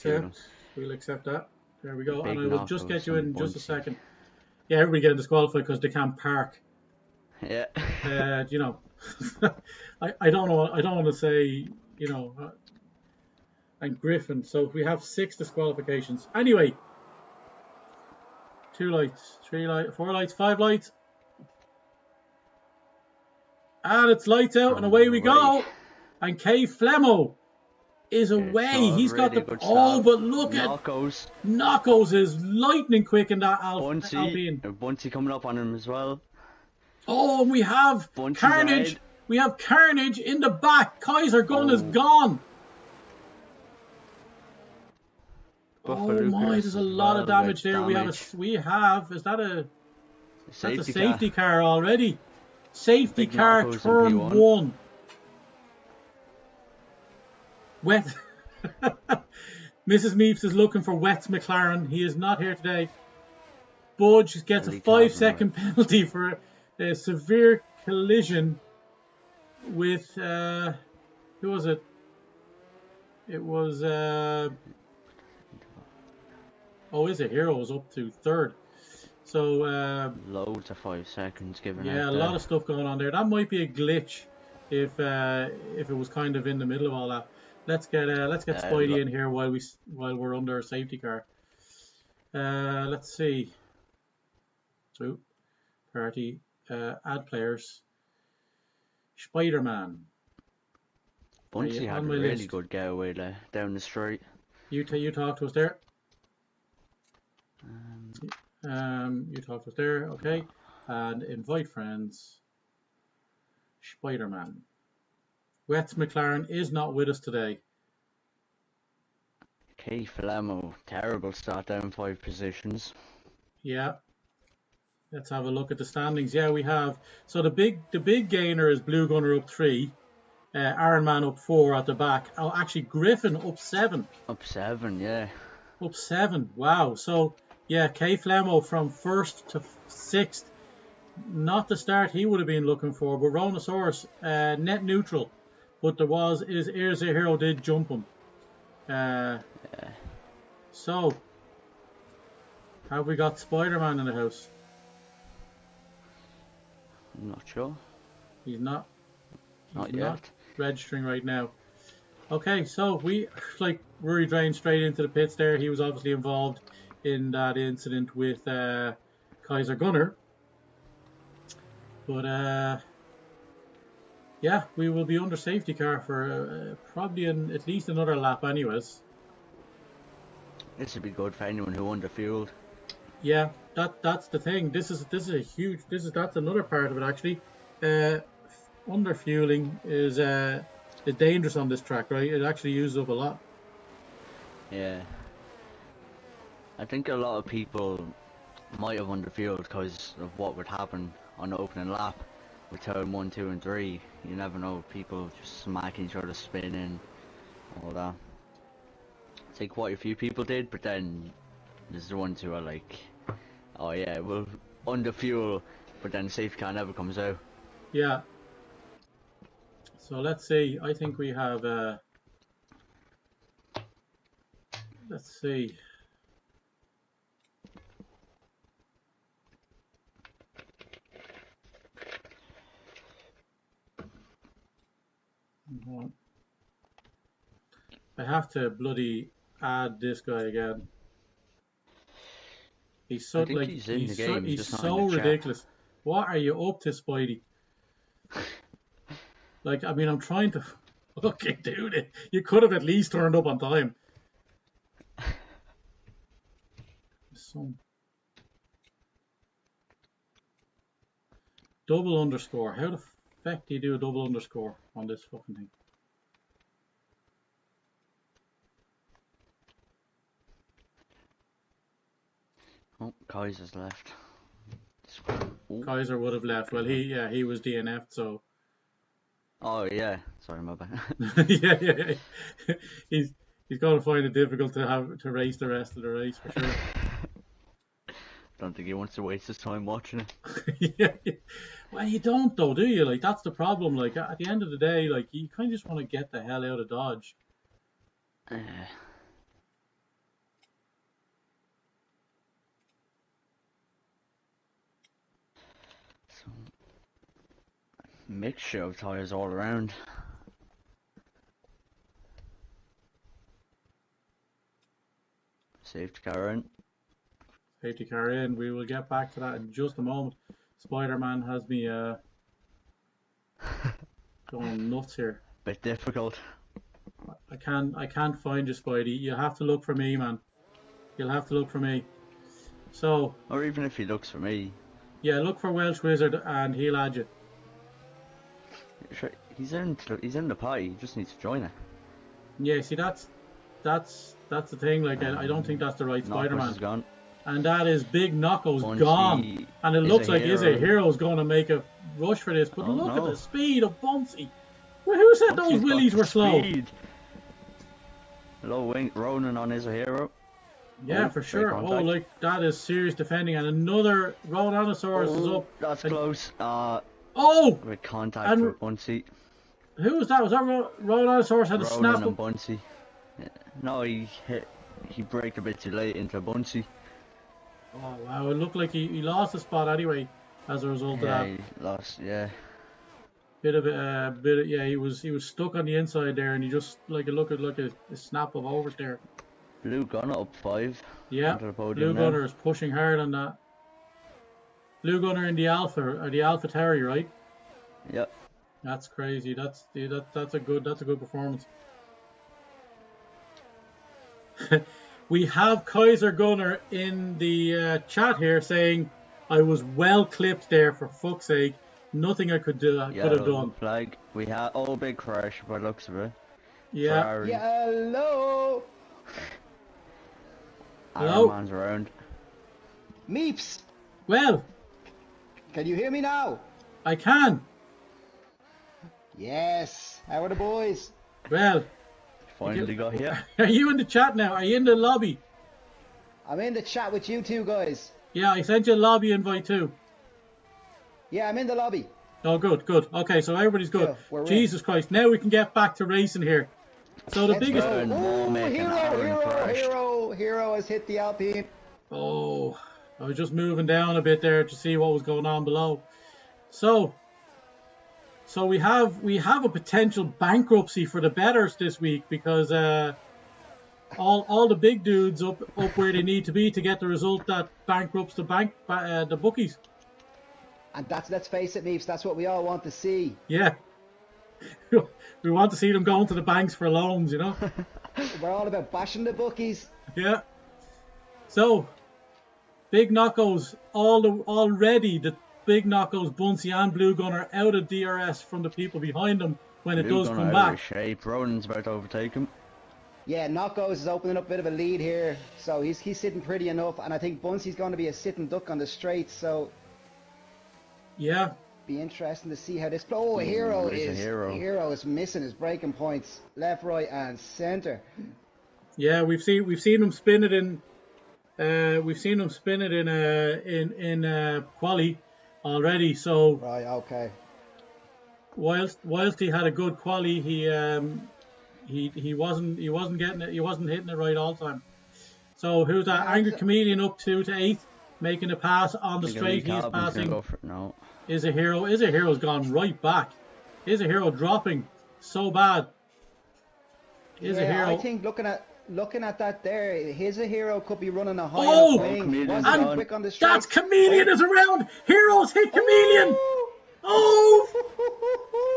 Few.
We'll accept that. There we go.
Big
And I will just get you in just a
Buncey.
second. Yeah, everybody getting disqualified because they can't park.
Yeah.
You know, I don't know. I don't want to say, and Griffin. So we have 6 disqualifications. Anyway, 2 lights, 3 lights, 4 lights, 5 lights. And it's lights out, and away we go. And Kay Flemo is away. He's got the but look at Knockos is lightning quick in that Alpine.
Buncey coming up on him as well.
Oh, and we have
Buncey's
Carnage.
ahead.
We have Carnage in the back. Kaiser Gun is gone. Oh my, there's a lot of damage there. We have is that a safety car already? Safety car turn 1. Wet. Mrs. Meeps is looking for Wet's McLaren. He is not here today. Budge gets a 5-second penalty for a severe collision with who was it? It was is it Heroes up to 3rd. So
loads of 5 seconds given.
Yeah, a lot of stuff going on there. That might be a glitch if it was kind of in the middle of all that. Let's get Spidey in here while we're under a safety car. Let's see. So, party, add players. Spider-Man.
Buncey had a really good getaway there down the street.
You talk to us there. You talk to us there, okay. And invite friends. Spider-Man. Wets McLaren is not with us today.
Kay Flemo, terrible start, down 5 positions.
Yeah. Let's have a look at the standings. Yeah, we have. So the big gainer is Blue Gunner up 3, Iron Man up 4 at the back. Oh, actually Griffin up 7.
Up 7, yeah.
Up 7. Wow. So yeah, Kay Flemo from 1st to 6th. Not the start he would have been looking for, but Rhinosaurus net neutral. But Here's a Hero did jump him.
Yeah.
So, have we got Spider-Man in the house?
I'm not sure.
He's not
yet.
Registering right now. Okay, so Rory drained straight into the pits there. He was obviously involved in that incident with Kaiser Gunner. But yeah, we will be under safety car for probably at least another lap anyways.
This would be good for anyone who underfueled.
Yeah, that's the thing. This is a huge. That's another part of it actually. Underfueling is dangerous on this track, right? It actually uses up a lot.
Yeah. I think a lot of people might have underfueled because of what would happen on the opening lap with turn 1, 2 and 3. You never know, people just smacking each other, spinning, all that. I think quite a few people did, but then there's the ones who are like, oh yeah, we'll underfuel, but then the safety car never comes out.
Yeah. So let's see, I think we have let's see. I have to bloody add this guy again. He's so he's so ridiculous. What are you up to, Spidey? Like, I mean, I'm trying to fucking do it. You could have at least turned up on time. Double underscore. How the fuck do you do a double underscore on this fucking thing?
Oh, Kaiser's left.
Ooh. Kaiser would have left. Well, he was DNF'd, so.
Oh yeah, sorry, my bad.
yeah. He's he's going to find it difficult to race the rest of the race for sure.
Don't think he wants to waste his time watching it.
Yeah. Well, you don't though, do you? Like that's the problem. Like at the end of the day, like you kind of just want to get the hell out of Dodge.
Uh, so, mixture of tires all around. Safety car in.
Safety car in. We will get back to that in just a moment. Spider-Man has me going nuts here.
Bit difficult.
I can't find you, Spidey. You have to look for me, man. You'll have to look for me. So.
Or even if he looks for me.
Yeah, look for Welsh Wizard and he'll add you.
Sure, he's in the party. He just needs to join it.
Yeah, see that's the thing. Like I don't think that's the right Spider-Man.
Is gone.
And that is Big Knuckles gone. And it looks like Izzy Hero's going to make a rush for this. But look at the speed of Bunsey. Well, who said those willies were slow?
Low wing, Ronan on Izzy Hero.
Yeah, for sure. Oh, like that is serious defending. And another Rhodanosaurus is up.
That's close. With contact with Bunsey.
Who was that? Was that Rhodanosaurus had a snap?
Ronan and Bunsey. No, he braked a bit too late into Bunsey.
Oh wow! It looked like he lost the spot anyway as a result of that.
Yeah, he lost. Yeah.
Yeah. He was stuck on the inside there, and he just like it looked like a snap of overs there.
Blue Gunner up 5.
Yeah. Blue Gunner is pushing hard on that. Blue Gunner in the Alpha or the Alpha Terry, right?
Yep.
That's crazy. That's a good performance. We have Kaiser Gunner in the chat here saying, "I was well clipped there for fuck's sake. Nothing I could do. Could have done."
Flag. We had big crash by the looks of it.
Yeah.
Ferrari.
Hello.
Hello.
Man's around.
Meeps.
Well.
Can you hear me now?
I can.
Yes. How are the boys?
Well.
Finally got here.
Are you in the chat now? Are you in the lobby?
I'm in the chat with you two guys.
Yeah, I sent you a lobby invite too.
Yeah, I'm in the lobby.
Oh, good. Okay, so everybody's good. Yeah, Jesus Christ. Now we can get back to racing here. So the biggest...
Hero has hit the Alpine.
Oh, I was just moving down a bit there to see what was going on below. So we have a potential bankruptcy for the bettors this week because all the big dudes up where they need to be to get the result that bankrupts the bookies.
And let's face it, Meeps, that's what we all want to see.
Yeah. We want to see them going to the banks for loans, you know.
We're all about bashing the bookies.
Yeah. So, Big Knockos, already the Big Knockos, Bunsey and Blue Gunner out of DRS from the people behind them when it does come back.
Shape. Ronan's about to overtake him.
Yeah, Knockos is opening up a bit of a lead here, so he's sitting pretty enough, and I think Bunsey's going to be a sitting duck on the straight, so...
Yeah.
Be interesting to see how this... Oh, Hero is missing his braking points left, right, and center.
Yeah, we've seen him spin it in. We've seen him spin it in quali already. So
right, okay.
Whilst he had a good quali, he wasn't getting it. He wasn't hitting it right all the time. So who's that? Angry Chameleon up to 8th, making a pass on the straight. He's passing.
No.
Is a Hero's gone right back. Is a Hero dropping so bad. Is a Hero.
I think looking at that there, his a Hero could be running a high
wing.
Wasn't quick on the straight.
That's Chameleon is around. Hero's hit Chameleon. Oh,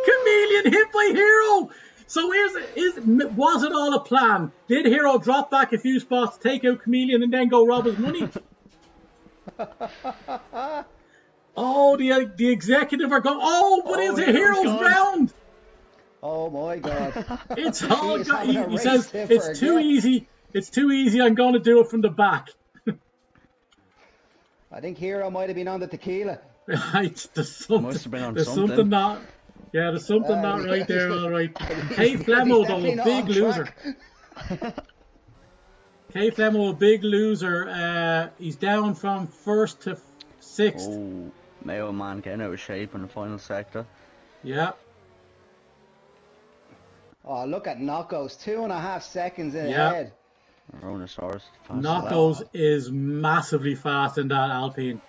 Chameleon hit by Hero. So was it all a plan? Did Hero drop back a few spots, take out Chameleon, and then go rob his money? Oh, the executive are going. Oh, but it's a Hero's round.
Oh my God!
It's all. He says it's too easy. It's too easy. I'm going to do it from the back.
I think Hero might have been on the tequila.
Right, there's something.
Must have been on
there's
something.
something not. Yeah, there's something not right there. All right. Hey, Flemo, though, a big loser. K Flemo, a big loser. He's down from first to sixth.
Oh, Mayo Man getting out of shape in the final sector.
Yeah.
Oh, look at Knockos. 2.5 seconds
Yeah.
ahead.
Rhonosaurus.
Knockos is massively fast in that Alpine.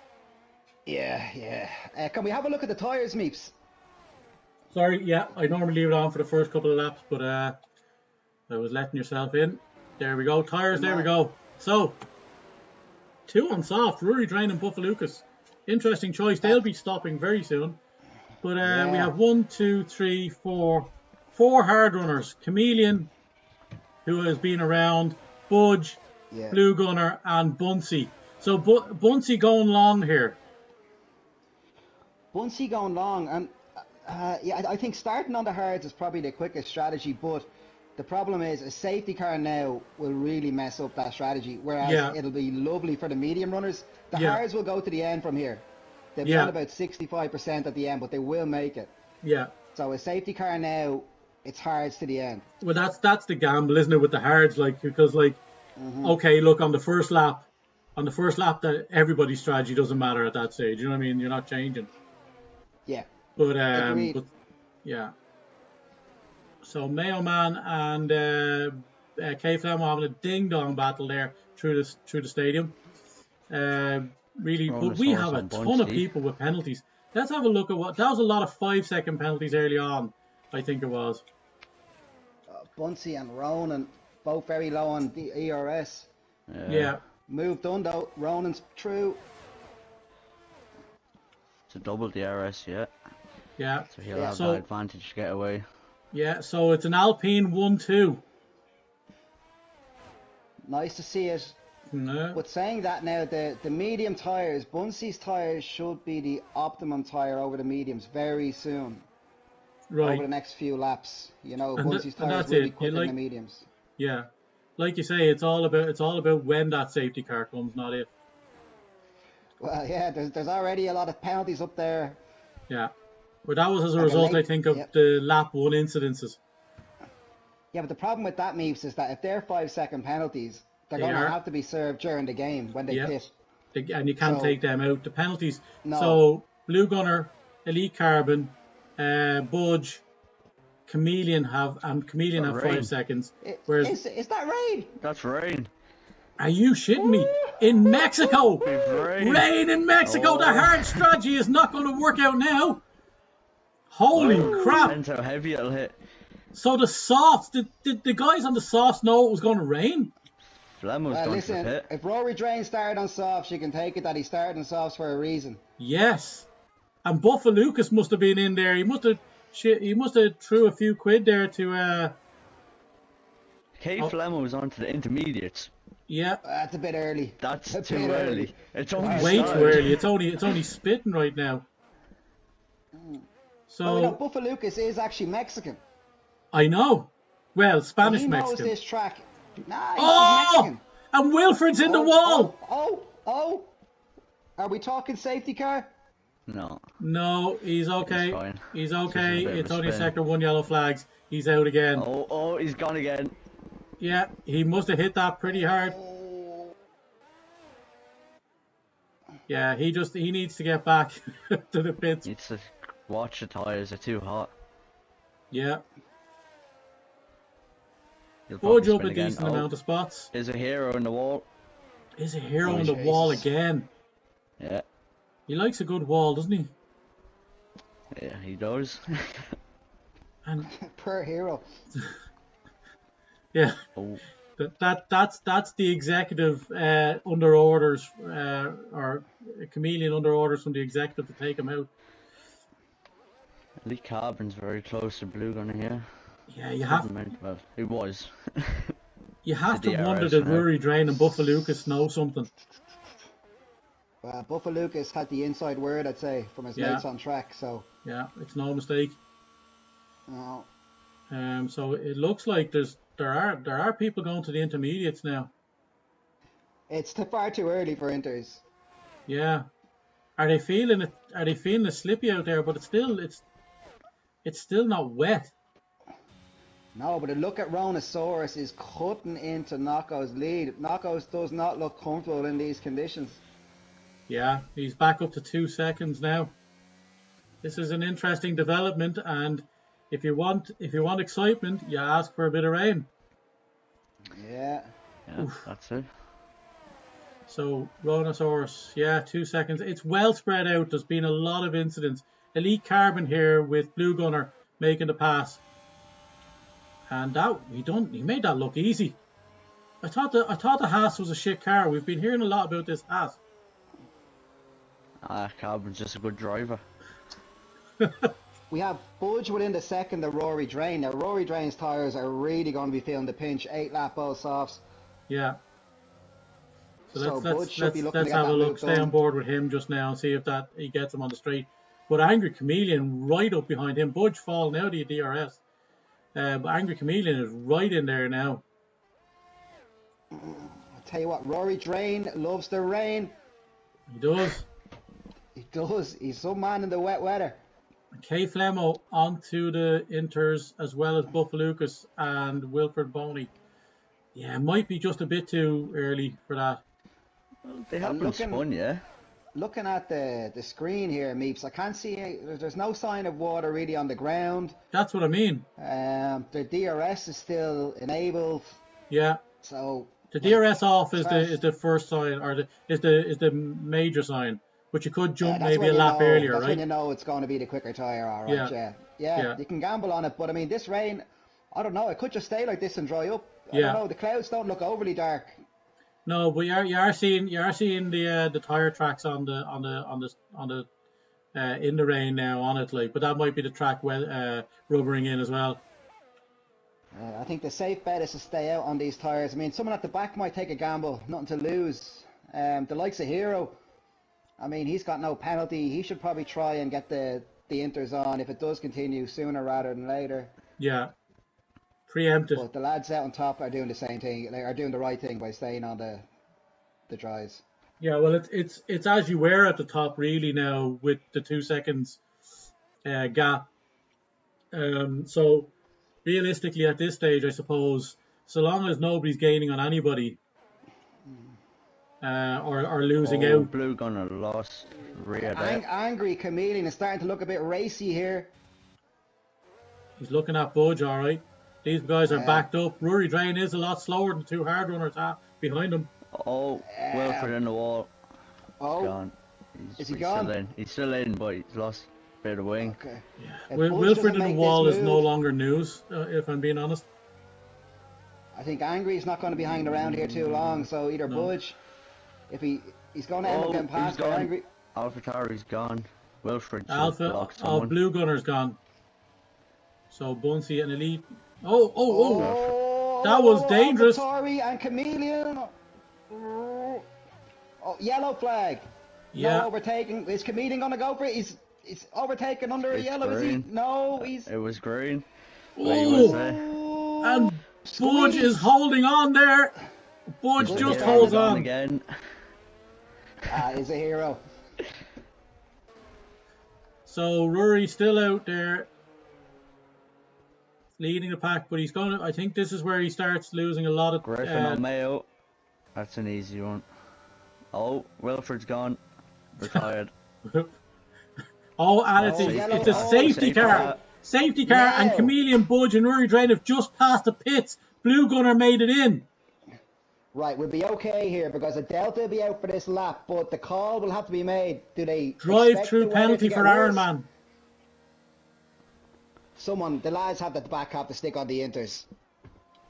Yeah. Can we have a look at the tyres, Meeps?
Sorry, yeah, I normally leave it on for the first couple of laps, but I was letting yourself in. There we go. Tyres, there we go. So, 2 on soft. Rory Drain and Buffalucas. Interesting choice. They'll be stopping very soon. But we have 1, 2, 3, 4 hard runners. Chameleon, who has been around, Budge, Blue Gunner, and Bunsey. So Bunsey going long here.
Bunsey going long, and I think starting on the hards is probably the quickest strategy, but the problem is a safety car now will really mess up that strategy, whereas it'll be lovely for the medium runners. The hards will go to the end from here. They'll be on about 65% at the end, but they will make it.
Yeah.
So a safety car now, it's hards to the end.
Well, that's the gamble, isn't it, with the hards? Like, because okay, look, on the first lap, that everybody's strategy doesn't matter at that stage. You know what I mean? You're not changing.
Yeah.
But
Agreed.
yeah. So Mayo Man and K Flemo having a ding dong battle there through the stadium. Really, but we have a ton of people with penalties. Let's have a look at that was a lot of 5-second penalties early on. I think it was.
Bunsey and Ronan both very low on the ERS.
Yeah.
Move done though. Ronan's through.
It's a double DRS, yeah.
Yeah.
So he'll have that advantage to get away.
Yeah, so it's an Alpine 1-2.
Nice to see it.
No.
But saying that now, the medium tyres, Bunsey's tyres should be the optimum tyre over the mediums very soon.
Right.
Over the next few laps. You know,
And
Bunsey's tyres will be quicker than the mediums.
Yeah. Like you say, it's all about when that safety car comes, not if.
Well, yeah, there's already a lot of penalties up there.
Yeah. But that was as a result, I think, of the lap 1 incidences.
Yeah, but the problem with that, Meeps, is that if they're 5-second penalties, they're going to have to be served during the game when they pit.
And you can't take them out. The penalties.
No.
So, Blue Gunner, Elite Carbon, Budge, Chameleon have 5 seconds. Whereas,
is that rain?
That's rain.
Are you shitting me? In Mexico! Rain in Mexico! The hard strategy is not going to work out now. Holy crap!
Depends how heavy it'll hit.
So the softs, did the guys on the softs know it was going to rain?
Flemo's going to pit.
If Rory Drain started on softs, you can take it that he started on softs for a reason.
Yes. And Buffalucas must have been in there. He must have threw a few quid there to
Flemo was on to the intermediates.
Yeah.
That's a bit early.
That's too early. It's only
way too early. It's only spitting right now. So
you know, Buffalucas is actually Mexican.
I know. Well, Spanish
Mexican.
Mexican.
He knows this track. Nah, he's Mexican.
And Wilfred's in the wall.
Oh. Are we talking safety car?
No, he's okay. He's okay. It's only sector 1 yellow flags. He's out again.
Oh, he's gone again.
Yeah, he must have hit that pretty hard. Yeah, he needs to get back to the pits.
Needs to watch the tyres, they're too hot.
Yeah. Budge up a decent
again.
amount of spots.
Is a hero in the wall.
Is a hero in the wall again.
Yeah.
He likes a good wall, doesn't he?
Yeah, he does.
And
per hero.
Yeah. Oh. That's the executive under orders or a Chameleon under orders from the executive to take him out.
Elite Carbon's very close to Blue Gunner here.
Yeah, you have.
Well, he was.
You have to wonder that Rory Drain and Buffalucas know something.
Buffalucas had the inside word, I'd say, from his mates on track. So
yeah, it's no mistake.
No.
So it looks like there are people going to the intermediates now.
It's far too early for inters.
Yeah. Are they feeling it? Are they feeling the slippy out there? But it's still not wet.
No, but a look at Rhonosaurus is cutting into Knocko's lead. Knocko's does not look comfortable in these conditions.
Yeah, he's back up to 2 seconds now. This is an interesting development, and if you want excitement, you ask for a bit of rain.
Yeah.
Yeah, that's it.
So Rhonosaurus, yeah, 2 seconds. It's well spread out. There's been a lot of incidents. Elite Carbon here with Blue Gunner making the pass, and that he made that look easy. I thought the Haas was a shit car. We've been hearing a lot about this Haas.
Carbon's just a good driver.
We have Budge within the second of Rory Drain. Now, Rory Drain's tyres are really going to be feeling the pinch. 8 lap both softs.
Yeah. So
Budge should be looking to
let's
get
have
that
a look.
loop
Stay
done.
on board with him just now and see if he gets him on the straight. But Angry Chameleon right up behind him. Budge falling out of the DRS. But Angry Chameleon is right in there now.
I'll tell you what, Rory Drain loves the rain.
He does.
He does. He's some man in the wet weather.
Kay Flemo onto the Inters as well as Buffalucas and Wilfred Boney. Yeah, it might be just a bit too early for that.
Well, they have been spun, yeah.
Looking at the screen here, Meeps, I can't see, there's no sign of water really on the ground.
That's what I mean.
The DRS is still enabled.
Yeah.
So
the DRS off is the first sign, or is the major sign. But you could jump maybe a lap earlier,
that's
right?
when you know it's going to be the quicker tyre, all right, yeah. You can gamble on it, but I mean, this rain, I don't know, it could just stay like this and dry up. I don't know, the clouds don't look overly dark.
No, but you are seeing the tire tracks on the in the rain now on it, like, but that might be the track rubbering in as well.
I think the safe bet is to stay out on these tires. I mean, someone at the back might take a gamble, nothing to lose. The likes of Hero, I mean, he's got no penalty. He should probably try and get the Inters on if it does continue sooner rather than later.
Yeah. Preempted.
But the lads out on top are doing the same thing. They are doing the right thing by staying on the dries.
Yeah, well, it's as you were at the top really now with the 2 seconds gap. So realistically at this stage, I suppose, so long as nobody's gaining on anybody or losing out.
Blue Gunner lost rear there.
Angry Chameleon is starting to look a bit racy here.
He's looking at Budge, all right. These guys are backed up. Rory Drain is a lot slower than 2 hard runners behind him.
Wilfred in the wall.
Oh,
gone.
Is he gone?
Still in. He's still in, but he's lost a bit of wing.
Okay.
Yeah. Wilfred in the wall is no longer news, if I'm being honest.
I think Angry's not going to be hanging around here too long, so either Budge, if he's going to end up getting past Angry.
AlphaTauri's gone. Wilfred.
Blue Gunner's gone. So Bunsey and Elite. That was dangerous.
AlphaTauri and Chameleon. Oh, yellow flag.
Yeah.
No overtaking. Is Chameleon going to go for it? He's overtaken under a yellow.
Green.
Is he? No, he's.
It was green.
And Budge is holding on there. Budge just holds on
again.
He's a hero.
So Rory's still out there, leading the pack, but he's going to, I think this is where he starts losing a lot of...
Griffin on Mayo. That's an easy one. Oh, Wilfred's gone. Retired.
It's a safety car. Safety car, and Chameleon, Budge and Rory Drain have just passed the pits. Blue Gunner made it in.
Right, we'll be okay here because a Delta will be out for this lap, but the call will have to be made. Do they
drive through penalty for Ironman?
The lads have the back have to stick on the Inters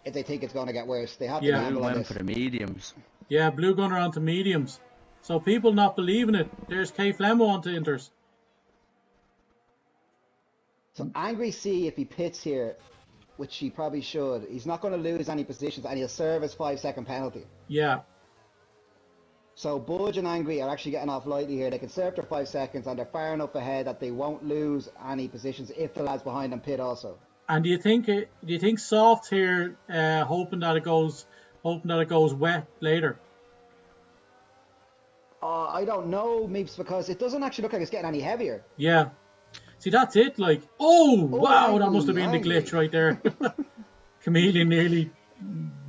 if they think it's going to get worse. They have to
gamble on this. For the mediums.
Yeah, Blue Gunner onto mediums. So people not believing it. There's Kay Flemo onto Inters.
So Angry C, if he pits here, which he probably should, he's not going to lose any positions and he'll serve his 5-second penalty.
Yeah.
So Budge and Angry are actually getting off lightly here. They can serve their 5 seconds and they're far enough ahead that they won't lose any positions if the lads behind them pit also.
And do you think Soft's here, hoping that it goes wet later?
I don't know, Meeps, because it doesn't actually look like it's getting any heavier.
Yeah. See, that's it. Like, wow, that must have been the glitch right there. Chameleon nearly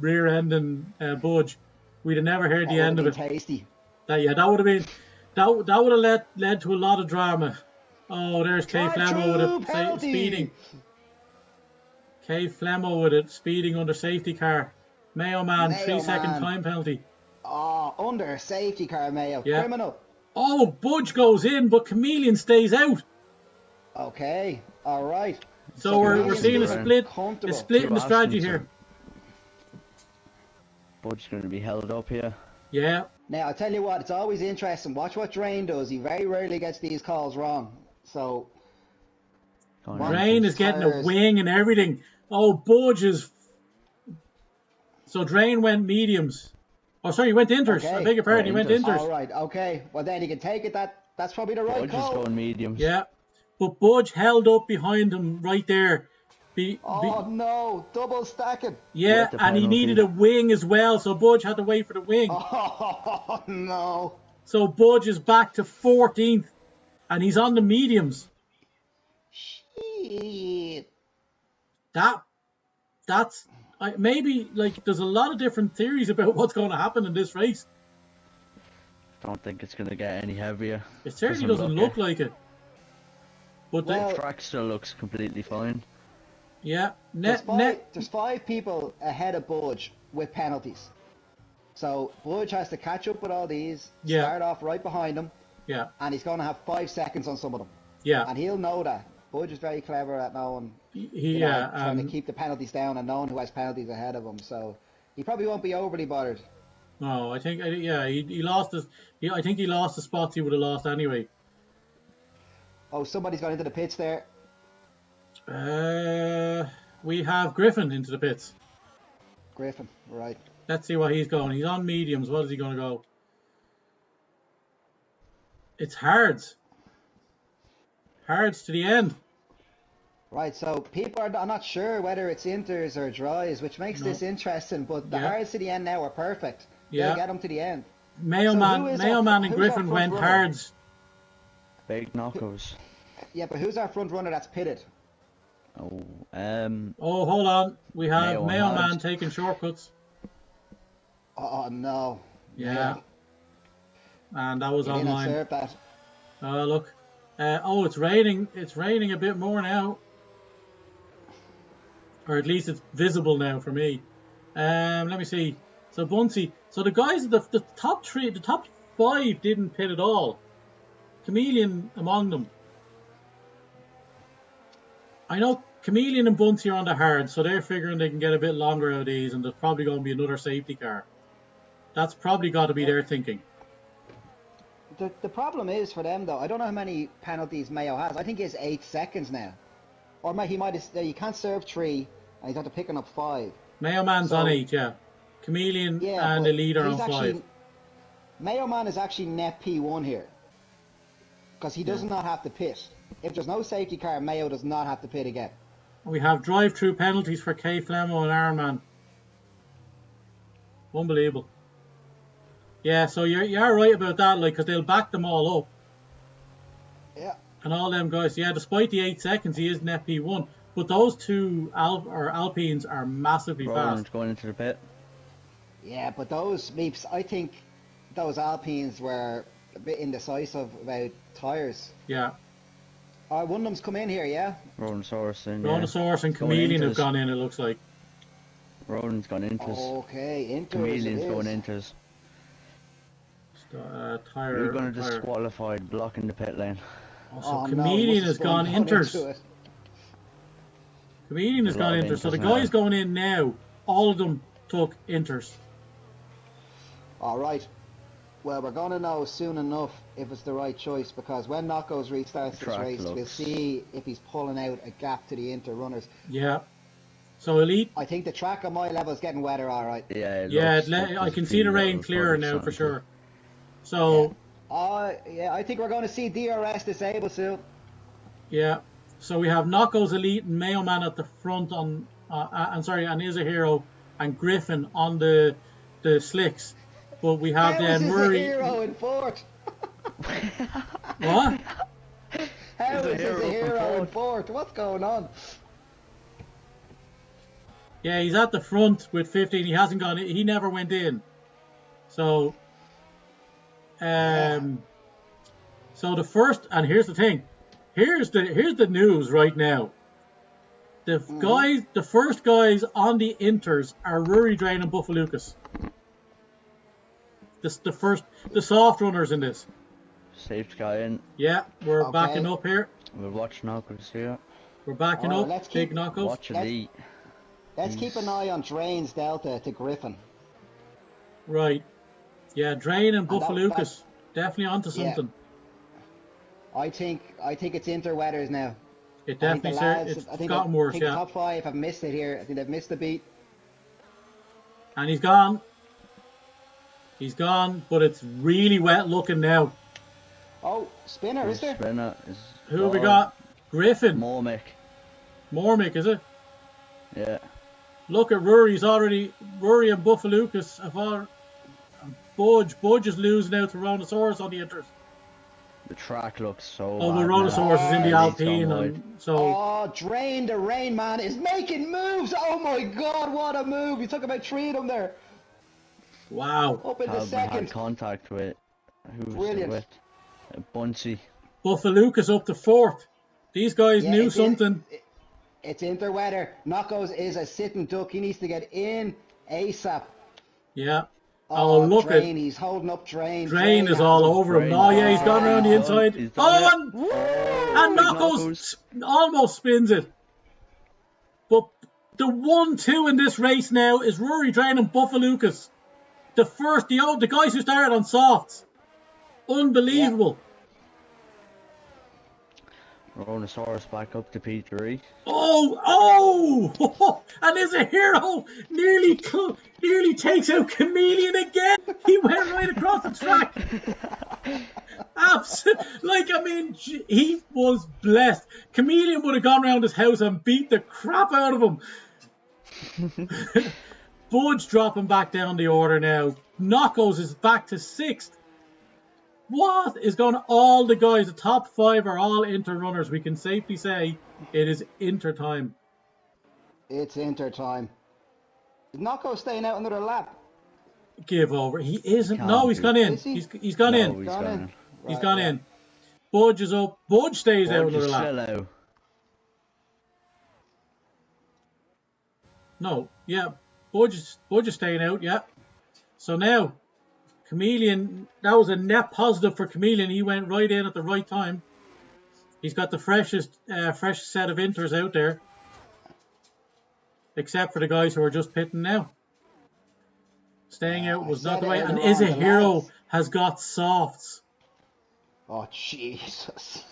rear-ending Budge. We'd have never heard
That
the
would
end
have
of
been
it.
tasty.
That would have been that would have led to a lot of drama. Oh, there's Kay Flemo with
Drive-through
it speeding.
penalty.
Kay Flemo with it speeding under safety car. Mayo Man,
Mayo
3-second
Man.
time penalty.
Oh, under safety car, Mayo.
Yeah.
Criminal.
Oh, Budge goes in, but Chameleon stays out.
Okay. All right.
So we're
Chameleon's
seeing a
being
split
comfortable.
in the strategy here.
Budge's going to be held up here.
Yeah.
Now, I tell you what, it's always interesting. Watch what Drain does. He very rarely gets these calls wrong. So,
Drain is getting a wing and everything. Oh, Budge is... So Drain went mediums. Oh, sorry, he went inters.
Okay.
I beg your pardon, he went inters.
All right, okay. Well, then you can take it. That's probably the right
Budge
call.
is going mediums.
Yeah. But Budge held up behind him right there.
No, double stacking.
Yeah, and he needed a wing as well, so Budge had to wait for the wing.
Oh, no.
So Budge is back to 14th, and he's on the mediums.
Shit.
That's maybe, like, there's a lot of different theories about what's going to happen in this race.
Don't think it's going to get any heavier.
It certainly doesn't look like it. But
the track still looks completely fine.
Yeah,
there's 5 people ahead of Budge with penalties. So Budge has to catch up with all these, start off right behind him, and he's going to have 5 seconds on some of them.
Yeah.
And he'll know that. Budge is very clever at knowing, trying to keep the penalties down and knowing who has penalties ahead of him. So he probably won't be overly bothered.
No, I think, he lost his. I think he lost the spots he would have lost anyway.
Oh, somebody's gone into the pits there.
We have Griffin into the pits.
Griffin, right.
Let's see what he's going. He's on mediums. What is he going to go? It's hards. Hards to the end.
Right, so people are not sure whether it's inters or dries, which makes this interesting, but the hards to the end now are perfect. They'll get them to the end.
Mayo Man and Griffin went hards.
Big knockouts.
Yeah, but who's our front runner that's pitted?
Oh,
hold on. We have Mayo Man taking shortcuts.
Oh, no.
Yeah. And that was online.
Didn't observe that.
Oh, look. It's raining. It's raining a bit more now. Or at least it's visible now for me. Let me see. So Bunsey. So the guys, the top 5 didn't pit at all. Chameleon among them. I know Chameleon and Bunsey are on the hard, so they're figuring they can get a bit longer out of these, and there's probably going to be another safety car. That's probably got to be their thinking.
The problem is for them, though, I don't know how many penalties Mayo has. I think he has 8 seconds now. Or he might have, you can't serve 3, and he's after picking up 5.
Mayo Man's on 8, yeah. Chameleon and the leader on 5.
Mayo Man is actually net P1 here. Because he does not have to pit. If there's no safety car, Mayo does not have to pit again.
We have drive-through penalties for Kay Flemo and Ironman. Unbelievable. Yeah, so you're right about that, like, because they'll back them all up.
Yeah.
And all them guys, despite the 8 seconds, he is net P1. But those two Alpines are massively fast.
Going into the pit.
Yeah, but those Meeps, I think those Alpines were a bit indecisive about tyres.
Yeah.
One of them's come in here, yeah?
Rhonosaurus and Chameleon have gone in, it looks like.
Ronan's gone inters.
Okay, inters.
Chameleon's going inters. You're going to disqualified, blocking the pit lane.
So Chameleon has gone inters. Chameleon has gone inters. So the guys going in now, all of them took inters.
Alright. Well, we're going to know soon enough if it's the right choice, because when Knockos restarts this race, we'll see if he's pulling out a gap to the inter runners.
Yeah. So Elite.
I think the track on my level is getting wetter, alright.
Yeah, I can see the rain clearer now for sure. So.
Yeah, I think we're going to see DRS disabled soon.
Yeah. So we have Knockos, Elite, and Mayo Man at the front on, and Is a Hero and Griffin on the slicks. But we have then Murray.
How is a hero in fourth?
What?
How is a hero in fourth? What's going on?
Yeah, he's at the front with 15. He hasn't gone. He never went in. So,
Yeah.
so the first, and here's the thing. Here's the news right now.
Mm-hmm.
The first guys on the inters are Rory Drain and Buffalucas. The soft runners in this.
Safety guy in.
Yeah, we're backing
Okay.
up here.
We're watching Knuckles here.
We're backing
All right.
up. Big knuckles.
Watch Elite.
Let's keep an eye on Drain's Delta to Griffin.
Right. Yeah, Drain and
And
Buffalucas. Definitely onto
Yeah.
something.
I think it's interweathers now.
It
I think
definitely
the lads,
it's
I think
gotten
the,
worse,
I think
yeah.
the top 5 have missed it here. I think they've missed the beat.
And he's gone. He's gone, but it's really wet looking now.
Oh, spinner, is there?
Spinner is.
Who have we got? Griffin.
Mormick.
Mormick, is it?
Yeah.
Look at Rory and Buffalucas have all. Budge is losing out to Rhinoceros on the inters.
The track looks so
Oh,
bad
the Rhinoceros is in the
Elite's
Alpine,
gone
and
wide.
so
Oh, Drain, the Rain Man is making moves. Oh my God, what a move! You took about 3 of them there.
wow.
Up in the
Had
second.
contact with. Who was
Brilliant.
it with? Buncey.
Buffalucas up to 4th. These guys
Yeah,
knew
it's
something.
It's interweather. Knockos is a sitting duck. He needs to get in ASAP.
Yeah. Oh, look
Drain,
at
he's holding up Drain.
Drain is all over him.
Drain.
Oh yeah, he's gone around the
He's done-
inside.
he's done
Oh,
it.
and
Big
Knuckles almost spins it. But the 1-2 in this race now is Rory Drain and Buffalucas. The guys who started on softs. Unbelievable.
Rhinoceros back up to P3.
Oh! And there's a hero nearly takes out Chameleon again. He went right across the track. He was blessed. Chameleon would have gone around his house and beat the crap out of him. Budge dropping back down the order now. Knockos is back to 6th. What is going on? All the guys, the top 5 are all inter runners. We can safely say it is inter time.
It's inter time. Is Knocko staying out another lap?
Give over. He isn't.
Can't
No, he's
be.
gone in.
Is he?
He's gone
No,
in.
he's
Gone
gone
in.
in.
He's
Right,
gone
yeah.
in. Budge is up. Budge stays out
Budge
another
is
lap.
still out.
No, yeah. Budge is staying out, yeah. So now, Chameleon, that was a net positive for Chameleon. He went right in at the right time. He's got the freshest set of inters out there. Except for the guys who are just pitting now. Staying out was not the way. And Is a Hero has got softs.
Oh, Jesus.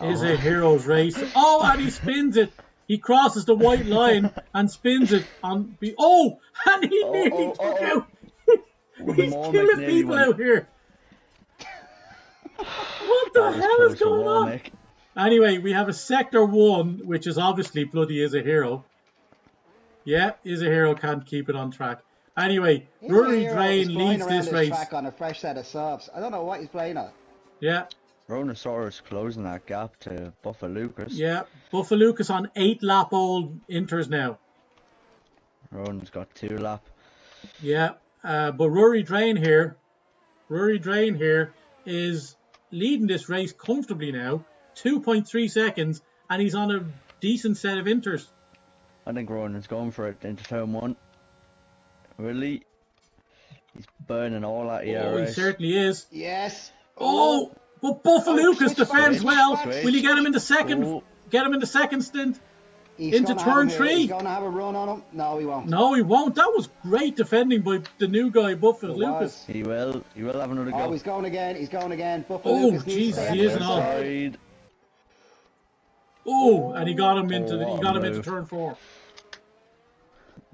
Is a Hero's race. Oh, and he spins it. He crosses the white line and spins it on. And he nearly took out. He's killing people out here. What the hell is going on? Anyway, we have a Sector 1, which is obviously bloody Is a Hero. Yeah, Is a Hero can't keep it on track. Anyway, Rory Drain leads this race.
Track on a fresh set of softs. I don't know what he's playing on.
Yeah.
Rhinoceros closing that gap to Buffalucas.
Yeah, Buffalucas on 8-lap-old inters now.
Ron's got 2 lap.
Yeah, but Rory Drain here is leading this race comfortably now, 2.3 seconds, and he's on a decent set of inters.
I think Ronan's going for it into turn 1. Really? He's burning all that ERS.
Oh, he certainly is.
Yes.
Oh, but Buffalucas defends well.
switch.
Will you get him in the second?
Oh.
Get him in the second stint?
He's
Into
gonna
turn
have him here.
3.
He's going to have a run on him. No, he won't.
No, he won't. That was great defending by the new guy, Buffalucas.
He will have another go.
Oh, he's going again. Buffalucas
Oh,
needs to
jeez,
stay
he
on
isn't
the
on.
outside.
Oh, and he got him into
move.
turn 4.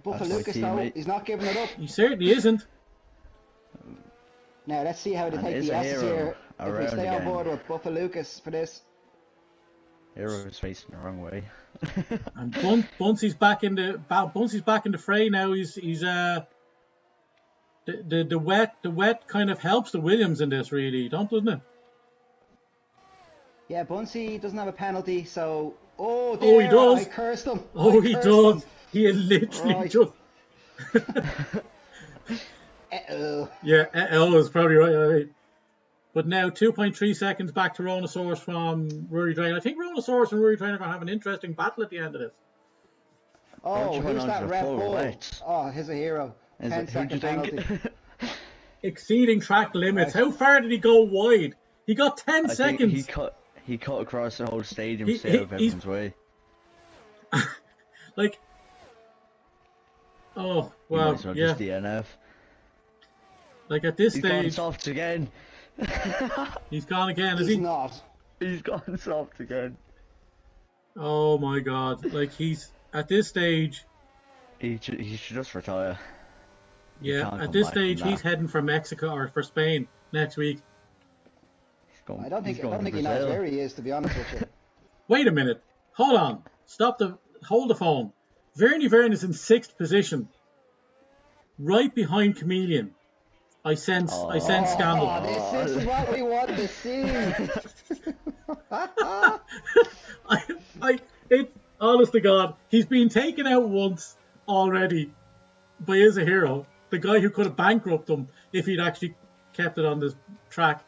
Buffalucas, though,
teammate.
he's not giving it up.
He certainly isn't.
Now, let's see how they
And
take
Is
the
a
S's
Hero
here. If we
around
stay on
again.
board with Buffalucas for this.
Hero's facing the wrong way.
And Buncey's back in the fray now. He's the wet kind of helps the Williams in this, really, doesn't it?
Yeah, Bunsey doesn't have a penalty, so... Oh
Oh, he
dear, I
does.
cursed him.
Oh,
I
he
cursed him.
does. He literally
Right.
just.
Uh-oh.
Yeah, L is probably right. I mean. But now 2.3 seconds back to Ronosaurus from Rory Drain. I think Ronosaurus and Rory Drain are going to have an interesting battle at the end of this.
Oh,
Went
who's
on to
that
the
Red
full
Bull?
wet.
Oh, he's a hero.
Is
10
it, who'd you
second
think?
penalty.
Exceeding track limits.
Right.
How far did he go wide? He got 10
I think he
seconds.
cut across the whole stadium
He-
to stay
he-
out of
he's-
everyone's way.
Like, oh,
He might
well,
as well
yeah.
just DNF.
Like at this
He's gone
stage,
soft again.
he's gone again, is
He's
he?
not.
He's gone soft again.
Oh my god. Like he's, at this stage,
He should just retire.
yeah,
can't
at
come
this
back from
stage, he's
that.
heading for Mexico or for Spain next week.
Going,
I don't
he's
think
going to
he knows
Brazil.
where he is, to be honest with you.
Wait a minute. Hold on. Hold the phone. Vernie Vern is in 6th position. Right behind Chameleon. I sense scandal.
Oh, this is what we want to see.
Honest to God, he's been taken out once already by Is a Hero, the guy who could have bankrupted him if he'd actually kept it on this track.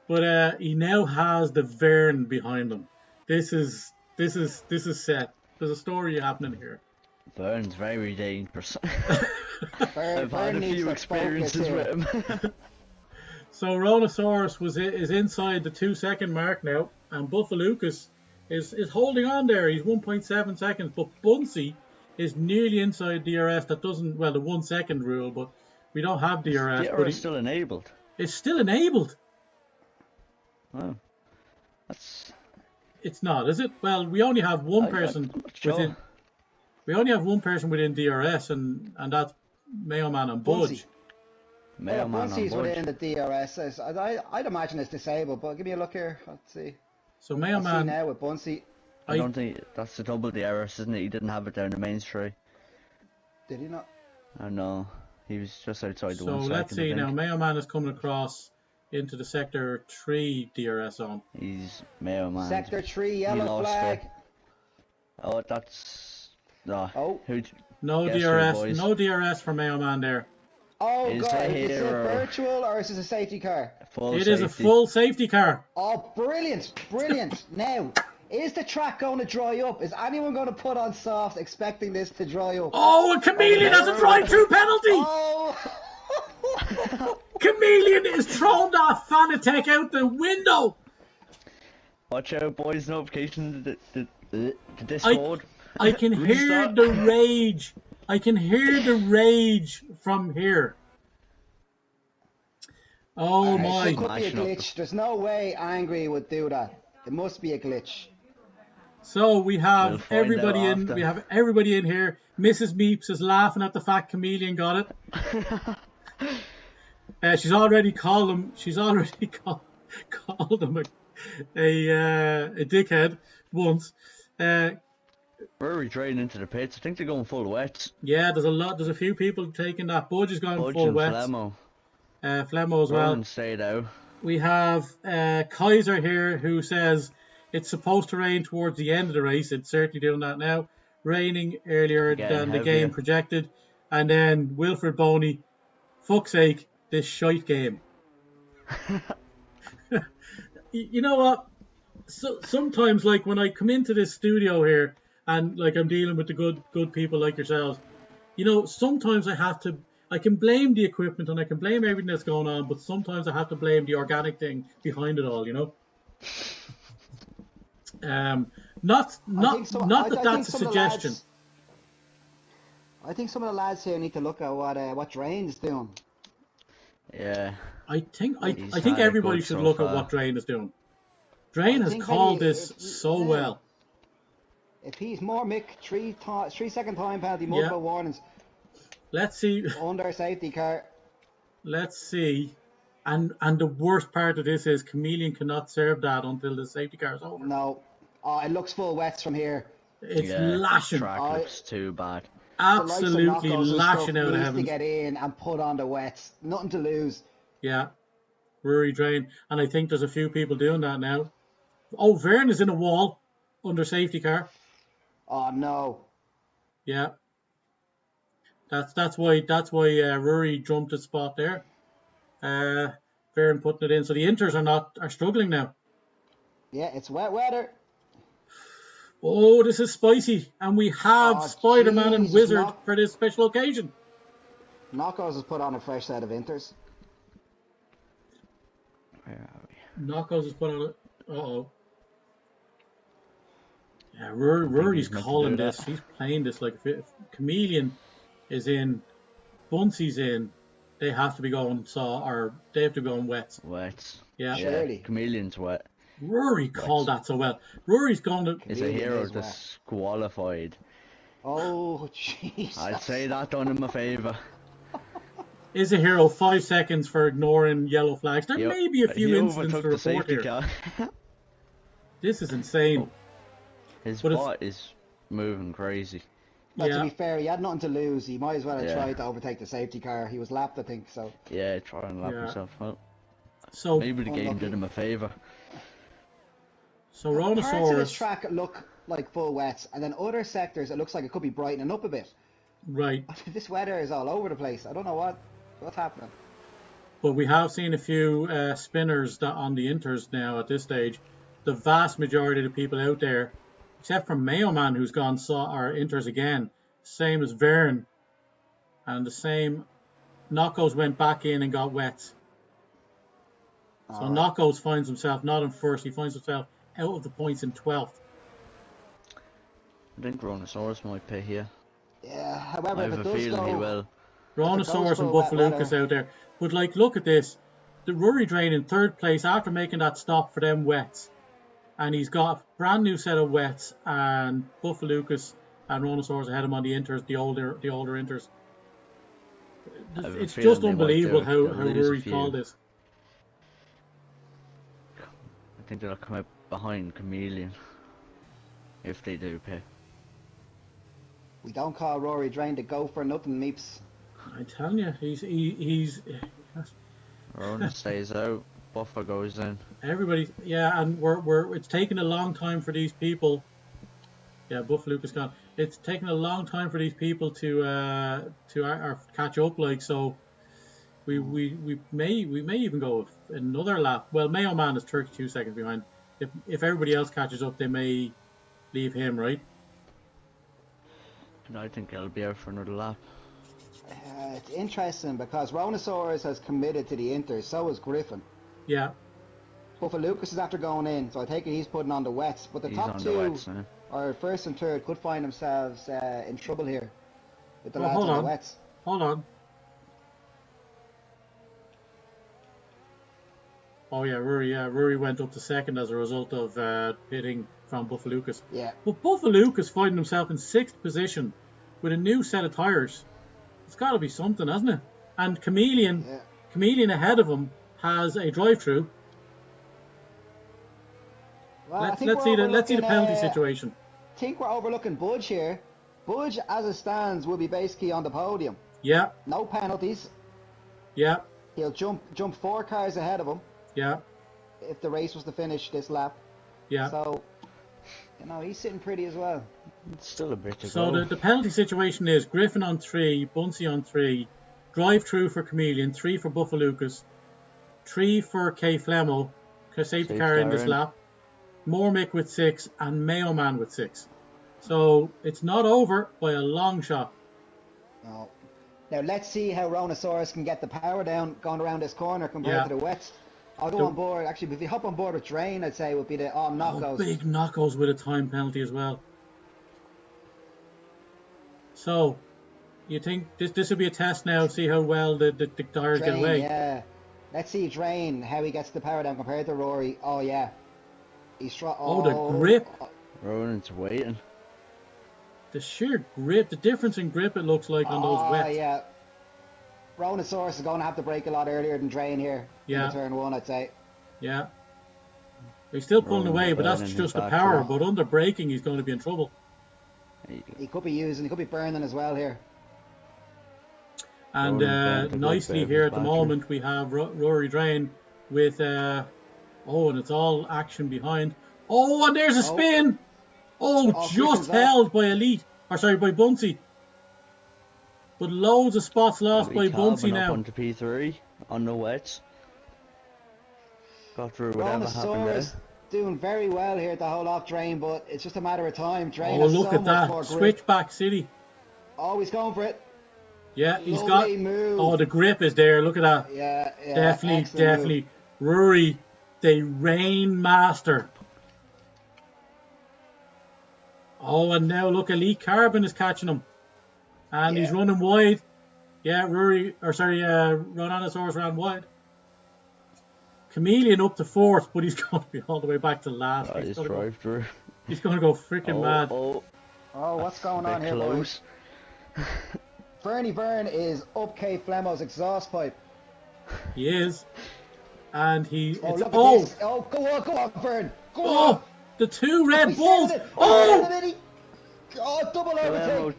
But he now has the Vern behind him. This is set. There's a story happening here.
Vern's very dangerous.
Vern
I've had a
needs
few
to
experiences
focus
with
here.
him.
So Rhonosaurus is inside the 2-second mark now, and Buffalucas is holding on there. He's 1.7 seconds, but Bunsey is nearly inside DRS. That doesn't, well, the 1 second rule, but we don't have DRS.
The
But
is still enabled.
it's still enabled.
Oh, that's.
It's not, is it? Well, we only have one person
I'm not sure.
within. We only have one person within DRS, and that's Mayo Man and Budge.
Bunsey.
Mayo
Well,
Man on
Bunsey's
Budge.
within the DRS. I'd imagine it's disabled, but give me a look here. Let's see.
So Mayo
I see
Man,
now with Bunsey.
I don't think that's the double DRS, isn't it? He didn't have it down the main straight.
Did he not?
I know. He was just outside the
so
1 second.
let's see now. Mayo Man is coming across into the sector 3 DRS zone.
He's Mayo Man.
Sector 3,
He
yellow
lost
flag.
it. Oh, that's. No.
Oh.
No
Guess who,
DRS,
boys?
no DRS for Mayo Man there.
Oh,
Is
God.
it
Is it
here or-
virtual or is it a safety car?
Full
It
safety.
is a full safety car.
Oh, brilliant. Brilliant. Now, is the track going to dry up? Is anyone going to put on soft expecting this to dry up?
Oh, and Chameleon has a drive-through penalty.
Oh!
Chameleon is thrown that Fanatec out the window.
Watch out, boys! Notification to Discord.
I can hear
Restart.
the rage. I can hear the rage from here. Oh
It
my.
could be a
Mashing up
glitch. There's no way Angry would do that. It must be a glitch.
So we have
We'll find
everybody
out
in.
after.
We have everybody in here. Mrs. Meeps is laughing at the fact Chameleon got it. She's already called him. She's already called him a dickhead once.
Rory drained into the pits. I think they're going full wet.
Yeah, there's a few people taking that. Budge is going
Budge
full
and
wet.
Flemo.
Flemo as well.
Ronan stayed out.
We have Kaiser here who says it's supposed to rain towards the end of the race. It's certainly doing that now. Raining earlier
Getting
than the
heavier.
game projected. And then Wilfred Boney, fuck's sake, this shite game. You know what? So, sometimes, like, when I come into this studio here and, like, I'm dealing with the good people like yourselves, you know, sometimes I can blame the equipment and I can blame everything that's going on, but sometimes I have to blame the organic thing behind it all, you know? Not that that's a suggestion.
I think some of the lads here need to look at what Drain's doing.
Yeah.
I think
He's had a
everybody
good
should
so
look at
far.
what Drain is doing. Drain
I
has
think
called
maybe
this
if-
so
yeah.
well.
If he's more Mick, 3-second time penalty, multiple warnings,
Let's see.
under safety car.
Let's see. And the worst part of this is Chameleon cannot serve that until the safety car is over.
No. Oh, it looks full wets from here.
It's
Yeah,
lashing.
Track
I-
looks too bad.
The likes of
Absolutely
Knockos and
lashing
stuff
out of
needs
heaven.
to get in and put on the wets. Nothing to lose.
Yeah. Rory Drain, and I think there's a few people doing that now. Oh, Verne is in a wall under safety car.
Oh no.
Yeah, that's why Rory jumped his spot there. Verne putting it in, so the Inters are struggling now.
Yeah, it's wet weather.
Oh, this is spicy, and we have
Oh
Spider-Man and
Jesus,
Wizard for this special occasion.
Knockos has put on a fresh set of Inters.
Where are we?
Knockos has put on it. Uh-oh. Yeah,
I think
Rory's
he's meant to
calling
do
this.
that.
He's playing this like if Chameleon is in, Buncey's in, they have to be going they have to be going wet.
Wet.
Yeah.
Surely.
Chameleon's wet.
Rory called that so well. Rory's going to.
Is a hero disqualified.
Oh Jesus.
I'd say that done him a favour.
Is a hero 5 seconds for ignoring yellow flags. There may be a few incidents to report here.
Car.
This is insane.
His bot is moving crazy.
But to be fair, he had nothing to lose. He might as well have tried to overtake the safety car. He was lapped, I think. So.
Yeah, try and lap himself. Well,
so
maybe the game did him a favour.
So Rhonosaurus.
Parts of this track look like full wets, and then other sectors it looks like it could be brightening up a bit.
Right.
This weather is all over the place. I don't know what's happening.
But we have seen a few spinners on the Inters now at this stage. The vast majority of the people out there, except for Mayo Man, who's gone our Inters again, same as Verne, and the same. Knockos went back in and got wet. So Knockos finds himself not in first. He finds himself out of the points in 12th.
I think Rhonosaurus might pay here.
Yeah, however,
I have a feeling he will.
Rhonosaurus and Buffalucas out there. But look at this. The Rory Drain in third place after making that stop for them wets. And he's got a brand new set of wets, and Buffalucas and Rhonosaurus ahead of him on the Inters, the older Inters. It's just unbelievable how Rory's called this.
I think they'll come out behind Chameleon if they do pay.
We don't call Rory Drain to go for nothing, Meeps.
I'm telling you, he's
Rona stays out, Buffer goes in.
Everybody, yeah, and we're it's taking a long time for these people. Yeah, Buffalucas gone. It's taking a long time for these people to catch up. Like so, we may even go another lap. Well, Mayo Man is 32 seconds behind. If everybody else catches up, they may leave him, right?
And I think he'll be out for another lap.
It's interesting because Rhonosaurus has committed to the Inter, so is Griffin.
Yeah.
Buffalucas is after going in, so I take it he's putting on the wets. But the top two, or first and third, could find themselves in trouble here with the lads on the wets.
Hold on. Oh yeah, Rory went up to second as a result of pitting from Buffalucas.
Yeah.
But Buffalucas finding himself in 6th position with a new set of tyres. It's got to be something, hasn't it? And Chameleon ahead of him has a drive-through.
Well,
let's see the penalty situation.
I think we're overlooking Budge here. Budge, as it stands, will be basically on the podium.
Yeah.
No penalties.
Yeah.
He'll jump 4 cars ahead of him.
Yeah.
If the race was to finish this lap.
Yeah.
So, he's sitting pretty as well.
It's still a bit to go.
So the penalty situation is Griffin on 3, Buncey on 3, drive-through for Chameleon, 3 for Buffalucas, 3 for K Flemo, safety car in this lap, Mormick with 6, and Mayo Man with 6. So it's not over by a long shot.
No. Now let's see how Rhonosaurus can get the power down going around this corner compared to the wets. I'll go on board. Actually, if you hop on board with Drain, I'd say would be the Knockos.
Big Knockos with a time penalty as well. So, you think this will be a test now? See how well the tires get away.
Yeah, let's see Drain how he gets the power down compared to Rory. Oh yeah, he's
the grip.
Ronan's waiting.
The sheer grip, the difference in grip it looks like on those wets.
Oh yeah. Rhonosaurus is going to have to brake a lot earlier than Drain here.
Yeah.
In turn 1, I'd say.
Yeah. He's still pulling away, but that's just the power. But under braking, he's going to be in trouble.
He could be burning as well here.
And nicely here at the moment, we have Rory Drain with oh, and it's all action behind. Oh, and there's a spin. Oh, just held by Elite. Or sorry, by Bunsey. But loads of spots lost by Bunsey now.
Up onto P3 on the wets. Got through whatever happened there.
Doing very well here to hold off Drain, but it's just a matter of time. Drain
oh, look at that. Switchback City.
Oh, he's going for it.
Yeah, he's got... Move. Oh, the grip is there. Look at that.
Yeah.
Definitely. Move. Rory, the Rain Master. Oh, and now look, Elite Carbon is catching him. And he's running wide. Yeah, Rhinoceros ran wide. Chameleon up to 4th, but he's going to be all the way back to last.
He's going
to go freaking mad.
Oh, what's going on here, boys? Fernie Vern is up K Flemo's exhaust pipe.
He is. And he...
Oh, look at this. Oh, go on, Vern. Go on.
The 2 Red Bulls. Oh,
double overtake.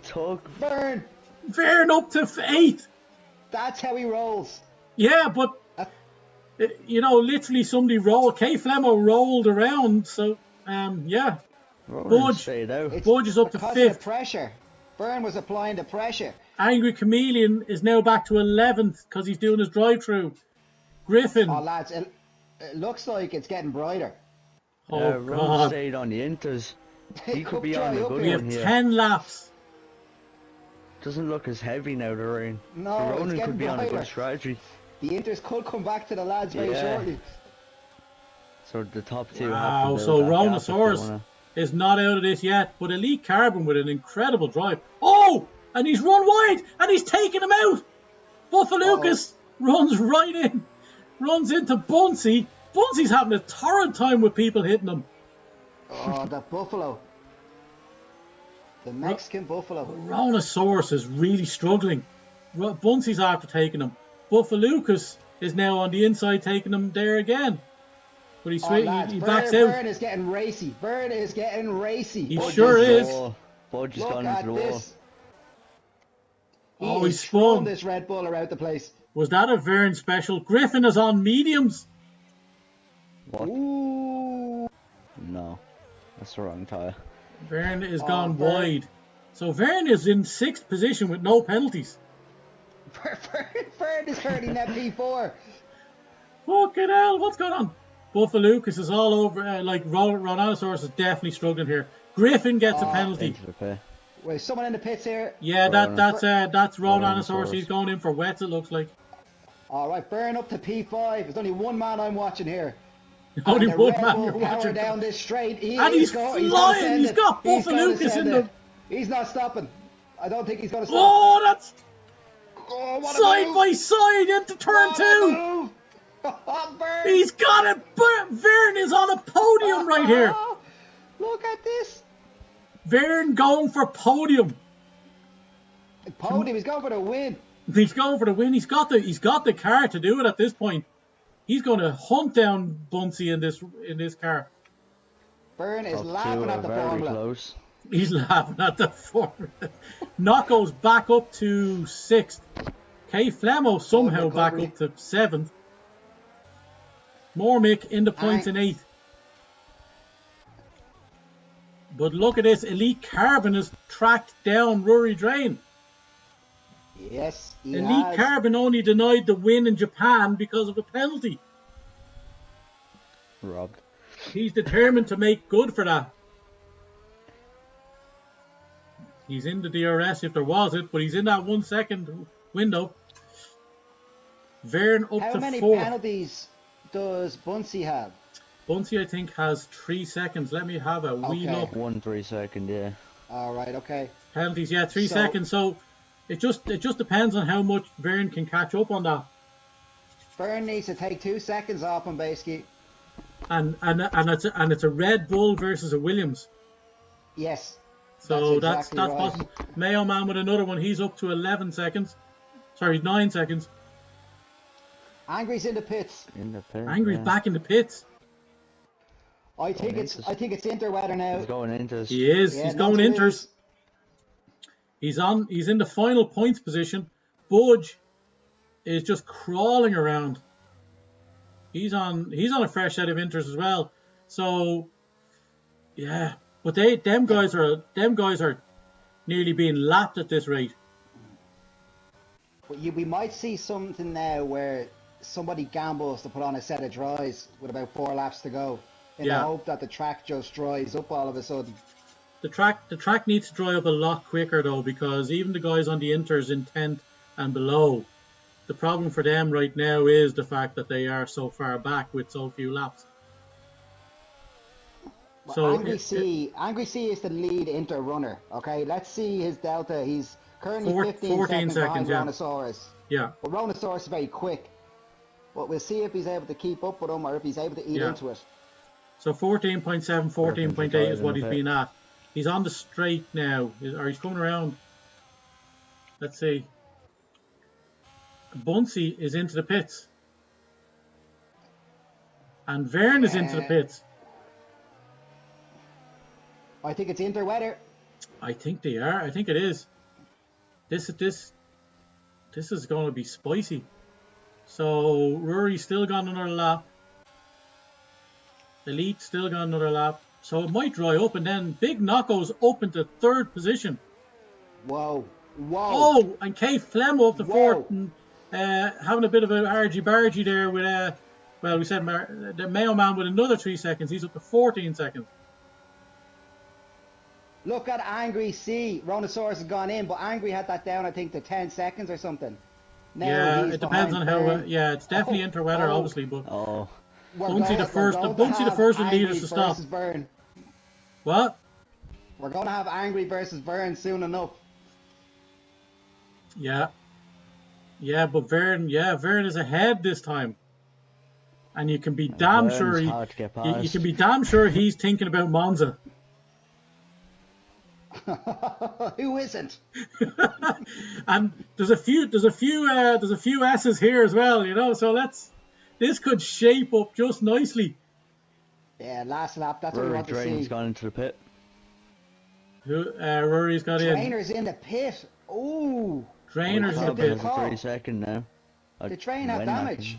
Vern
up to 8th.
That's how he rolls.
Yeah, but... literally somebody rolled. K Flemo rolled around, so yeah. Budge is up to 5th.
Pressure. Byrne was applying the pressure.
Angry Chameleon is now back to 11th because he's doing his drive-through. Griffin.
Oh, lads, it looks like it's getting brighter.
Oh, God.
Stayed on the Inters. He could be on a good one
here. We have 10 laps.
Doesn't look as heavy now, the rain.
No,
the Ronan could be on a good strategy.
The Inters could come back to the lads very shortly.
So the top 2
Wow, so Rhinoceros is not out of this yet, but Elite Carbon with an incredible drive. Oh, and he's run wide, and he's taking him out. Buffalucas runs right in, runs into Bunsey. Bunsey's having a torrid time with people hitting him.
Oh, that Buffalo. The Mexican Buffalo.
Rhinoceros is really struggling. Bunsey's after taking him. Buffalucas is now on the inside taking him there again. But he backs out.
Vern is getting racy.
He sure is.
Budge has gone into the wall.
He spun
this Red Bull around the place.
Was that a Vern special? Griffin is on mediums.
What?
Ooh.
No, that's the wrong tyre.
Vern is gone wide. So Vern is in 6th position with no penalties.
Vern is hurting that P4.
Fucking hell, what's going on? Buffalucas is all over. Rhinoceros is definitely struggling here. Griffin gets a penalty.
Wait, someone in the pits here?
Yeah, that's Rhinoceros. He's going in for wets, it looks like.
Alright, Vern up to P5. There's only one man I'm watching here.
Only one man you're watching.
Down this straight.
He's flying. He's got Buffalucas in them.
He's not stopping. I don't think he's going to stop.
Oh, that's side by side into turn 2. He's got it. Vern is on a podium right here.
Look at this.
Vern going for podium.
He's going for the win.
He's going for the win. He's got the car to do it at this point. He's going to hunt down Bunsey in this car.
Vern is laughing at the formula.
Close.
He's laughing at the formula. Knocko's back up to 6th. K Flemo somehow back up to 7th. Mormick in the points in 8th. But look at this. Elite Carbon has tracked down Rory Drain.
Yes,
Elite Carbon only denied the win in Japan because of a penalty.
Robbed.
He's determined to make good for that. He's in the DRS if there was it, but he's in that 1 second window. Vern up to 4th.
How many penalties does Bunsey have?
Bunsey, I think, has 3 seconds. Let me have a wee look.
1 3 second, yeah.
Alright, okay.
Penalties, yeah, 3 seconds. So it just depends on how much Vern can catch up on that.
Vern needs to take 2 seconds off him, basically.
And it's a Red Bull versus a Williams.
Yes.
So that's
right.
possible. Mayo Man with another one. He's up to 11 seconds. Sorry, 9 seconds.
Angry's in the pits.
Angry's back in the pits.
I think it's interweather now.
He's going inters.
He is. Yeah, he's going inters. He's in the final points position. Budge is just crawling around. He's on a fresh set of inters as well. So yeah, but them guys are nearly being lapped at this rate.
But we might see something now where somebody gambles to put on a set of dries with about 4 laps to go, in the hope that the track just dries up all of a sudden.
The track needs to dry up a lot quicker though, because even the guys on the inters in 10th and below, the problem for them right now is the fact that they are so far back with so few laps.
Well,
So
Angry C is the lead inter runner. Okay, let's see his delta. He's currently 15 seconds behind Rhinosaurus.
Yeah.
But Rhinosaurus is very quick. But we'll see if he's able to keep up with him or if he's able to eat into it.
So 14.7, 14.8 is what he's been at. He's on the straight now, or he's coming around. Let's see. Bunsey is into the pits. And Verne is into the pits.
I think it's interweather.
I think they are. I think it is. This is going to be spicy. So Rory's still got another lap. Elite still got another lap. So it might dry up, and then Big Knocko's up into 3rd position.
Whoa.
Oh, and Kay Flemo up to 4th, and having a bit of a argy-bargy there with, we said the Mayo Man with another 3 seconds. He's up to 14 seconds.
Look at Angry C. Rhinosaurus has gone in, but Angry had that down, I think, to 10 seconds or something.
Now it depends on how. It's definitely interweather, obviously, but. Bunsey the first of leaders to stop.
Burn.
What?
We're going to have Angry versus Verne soon enough.
Yeah, but Verne is ahead this time, and you can be damn sure you can be damn sure he's thinking about Monza.
Who isn't?
And there's a few S's here as well, you know. So this could shape up just nicely.
Yeah, last lap. That's what we want to see.
Drain's gone into the pit.
Rory's got in.
Drainer's in the pit. Ooh.
Drainer's in the pit.
30-second now.
Did Drain have damage?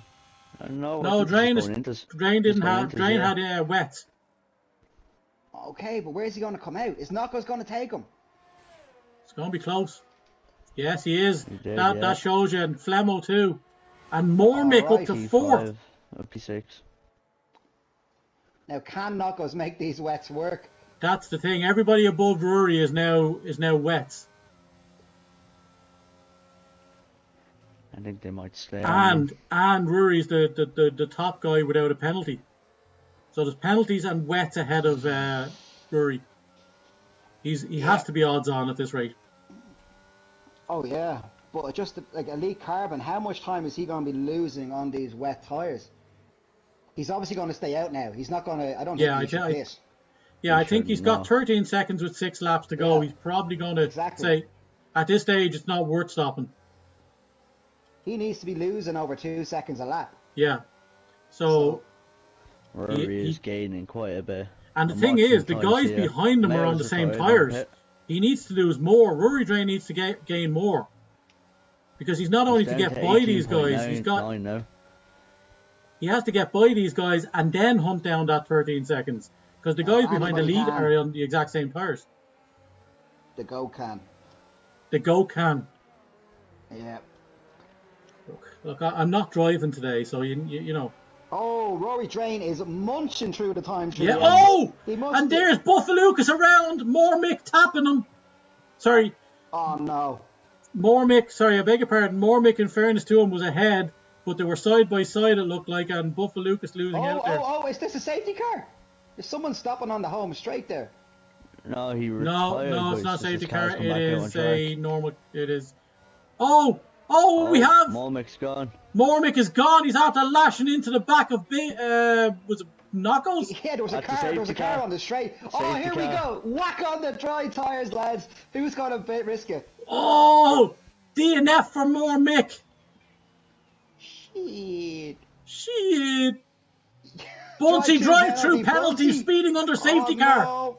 No,
Drain had wet.
Okay, but where's he going to come out? Is Knocko's going to take him?
It's going to be close. Yes, he is. That shows you. And Flemo too. And Mormick up to 4th.
Up to 6.
Now, can Knockos make these wets work?
That's the thing. Everybody above Rory is now wets.
I think they might stay.
And Rory's the top guy without a penalty. So there's penalties and wets ahead of Rory. He has to be odds on at this rate.
Oh yeah, but just like Elite Carbon, how much time is he going to be losing on these wet tires? He's obviously going to stay out now. He's not going to. I don't think he should pit.
Yeah, I think he's got 13 seconds with 6 laps to go. He's probably going to say, at this stage, it's not worth stopping.
He needs to be losing over 2 seconds a lap.
Yeah. So
Rory is gaining quite a bit.
And the thing is, the guys behind him are on the same tyres. He needs to lose more. Rory Drain needs to gain more. Because he's not only to get by these guys, he has to get by these guys and then hunt down that 13 seconds. Because the guys behind the lead are on the exact same tyres.
The Go can. Yeah.
Look, I'm not driving today, so you know.
Oh, Rory Drain is munching through the time.
And there's Buffalucas around. Mormick tapping him. Sorry.
Oh, no.
Mormick, sorry, I beg your pardon. Mormick, in fairness to him, was ahead, but they were side by side, it looked like, and Buffalucas losing out there.
Is this a safety car? Is someone stopping on the home straight there?
No, he retired.
No, it's not a safety car. It is a normal. It is. We have.
Mormick's gone.
Mormick is gone. He's after lashing into the back of was it Knockos?
Yeah, there was a car. There was a car on the straight. Here we go. Whack on the dry tyres, lads. Who's going to risk it?
Oh, DNF for Mormick. Shit. Bunsey drive-through penalty, speeding under safety car.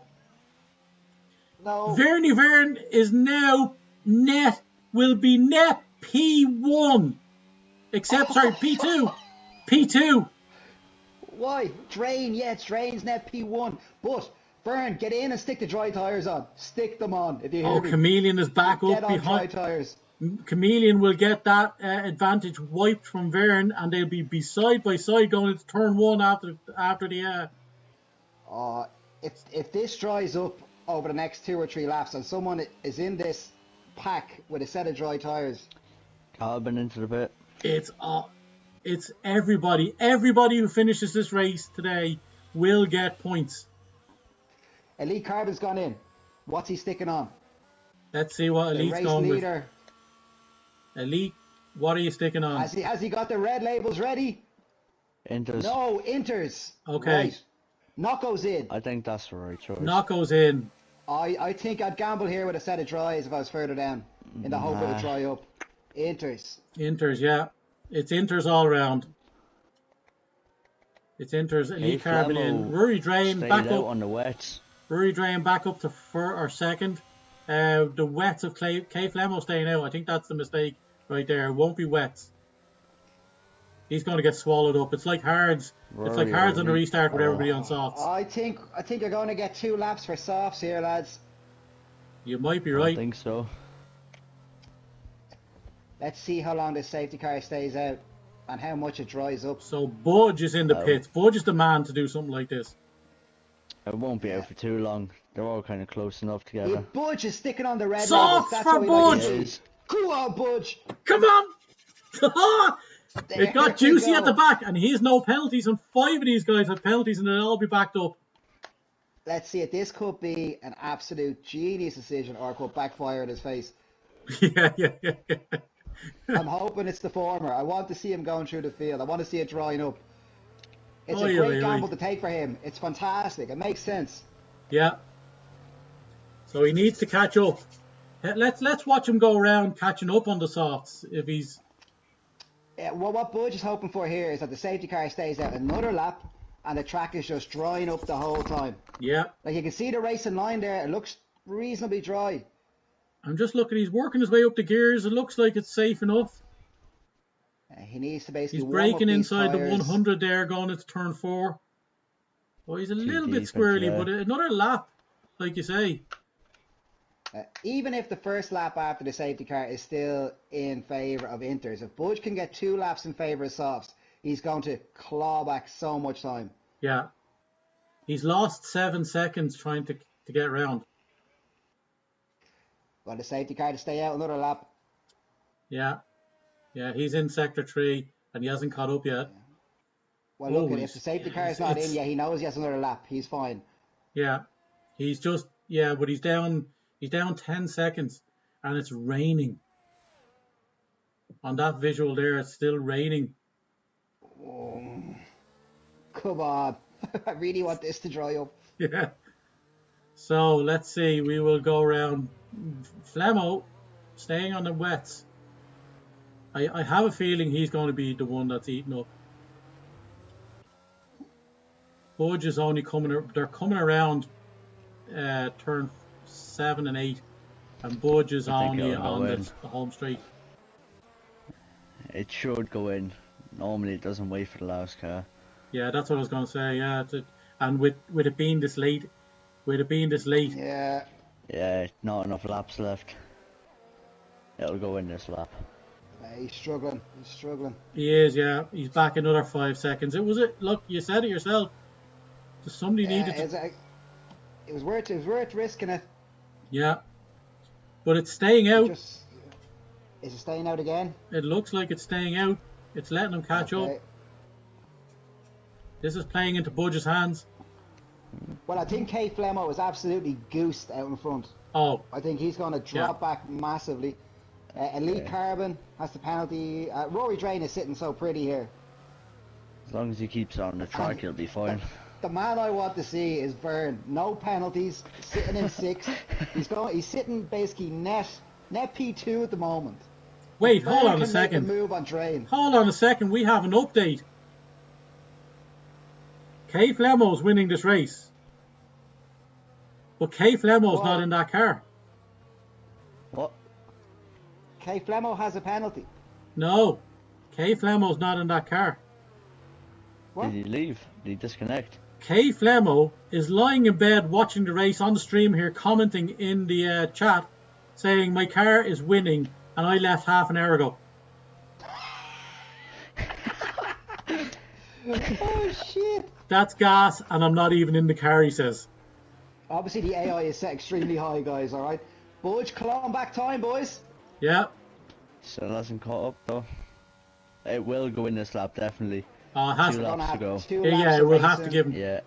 No.
Verne is now will be net P1. Except, sorry, P2. P2.
Why? Drain, yeah, it's Drain's net P1. But, Vern, get in and stick the dry tyres on. Stick them on, if you hear
Oh,
me.
Chameleon is back
Get
up
on dry
behind.
tyres.
Chameleon will get that advantage wiped from Vern, and they'll be side by side going into turn one after the.
Uh, if this dries up over the next 2 or 3 laps and someone is in this pack with a set of dry tyres.
Carbon into the pit.
It's everybody. Everybody who finishes this race today will get points.
Elite Carbon's gone in. What's he sticking on?
Let's see what
The
Elite's
race
going
leader.
with. Elite, what are you sticking on?
Has he got the red labels ready?
Inters.
No, Inters.
Okay.
Right. Knock goes in.
I think that's the right choice.
Knock goes in.
I think I'd gamble here with a set of dries if I was further down, in the hope it would dry up. Inters.
Inters, yeah. It's Inters all around. It's Inters. Elite Carbon in. Rory Drain back up
on the wets.
Rory Drain back up to second. The wets of K Flemo staying out. I think that's the mistake right there. It won't be wets. He's going to get swallowed up. It's like hards. It's like hards on the restart with everybody on softs.
I think you're going to get 2 laps for softs here, lads.
You might be right.
I think so.
Let's see how long this safety car stays out and how much it dries up.
So Budge is in the pits. Budge is the man to do something like this.
It won't be out for too long. They're all kind of close enough together.
Yeah, Budge is sticking on the red
Soft
labels. That's
for
what we like
Budge!
to see. Go on, Budge!
Come on! It got juicy
go.
at the back, and he has no penalties, and 5 of these guys have penalties, and they'll all be backed up.
Let's see it. This could be an absolute genius decision, or it could backfire in his face.
Yeah.
I'm hoping it's the former. I want to see him going through the field. I want to see it drying up. It's a great gamble to take for him. It's fantastic. It makes sense.
Yeah. So he needs to catch up. Let's watch him go around catching up on the softs if he's.
Well, what Budge is hoping for here is that the safety car stays out another lap and the track is just drying up the whole time.
Yeah.
Like you can see the racing line there. It looks reasonably dry.
I'm just looking. He's working his way up the gears. It looks like it's safe enough.
He needs to basically.
He's braking inside
tires.
the 100 there, going into turn 4. Well, he's a little bit squirrely, but another lap, like you say.
Even if the first lap after the safety car is still in favour of Inters, if Budge can get 2 laps in favour of softs, he's going to claw back so much time.
Yeah. He's lost 7 seconds trying to get around.
Got the safety car to stay out another lap.
Yeah. Yeah, he's in sector 3 and he hasn't caught up yet.
Well, look, if the safety car is not in, he knows he has another lap. He's fine.
Yeah. He's just, but he's down 10 seconds and it's raining. On that visual there, it's still raining.
Oh, come on. I really want this to dry up.
Yeah. So let's see. We will go around. Flemo staying on the wets. I have a feeling he's going to be the one that's eaten up. Budge is only they're coming around turn 7 and 8, and Budge is only on the home straight.
It should go in. Normally it doesn't wait for the last car.
Yeah, that's what I was going to say. Yeah, and with it being this late,
Yeah.
Yeah, not enough laps left. It'll go in this lap.
He's struggling.
He is, yeah. He's back another 5 seconds. Look, you said it yourself. Somebody needed to...
It was worth risking it.
Yeah. But it's staying out.
Is it staying out again?
It looks like it's staying out. It's letting him catch up. This is playing into Budge's hands.
Well, I think K Flemo is absolutely goosed out in front.
Oh.
I think he's going to drop back massively. Elite Carbon has the penalty. Rory Drain is sitting so pretty here.
As long as he keeps on the track, he'll be fine.
The man I want to see is Vern. No penalties, sitting in 6th. He's sitting basically net P2 at the moment.
Wait, hold on a second.
Move on Drain.
Hold on a second. We have an update. K Flemo's winning this race. But K Flemo's not in that car.
What?
K Flemo has a penalty.
No. K Flemo's not in that car.
What?
Did he leave? Did he disconnect?
K Flemo is lying in bed watching the race on the stream here, commenting in the chat, saying my car is winning and I left half an hour ago.
Oh shit!
That's gas, and I'm not even in the car, he says.
Obviously, the AI is set extremely high, guys. All right, Budge, clawing back time, boys.
Yeah.
Still hasn't caught up though. It will go in this lap, definitely.
It has
2
to.
laps to go.
Yeah, we'll have to give him.
Yeah.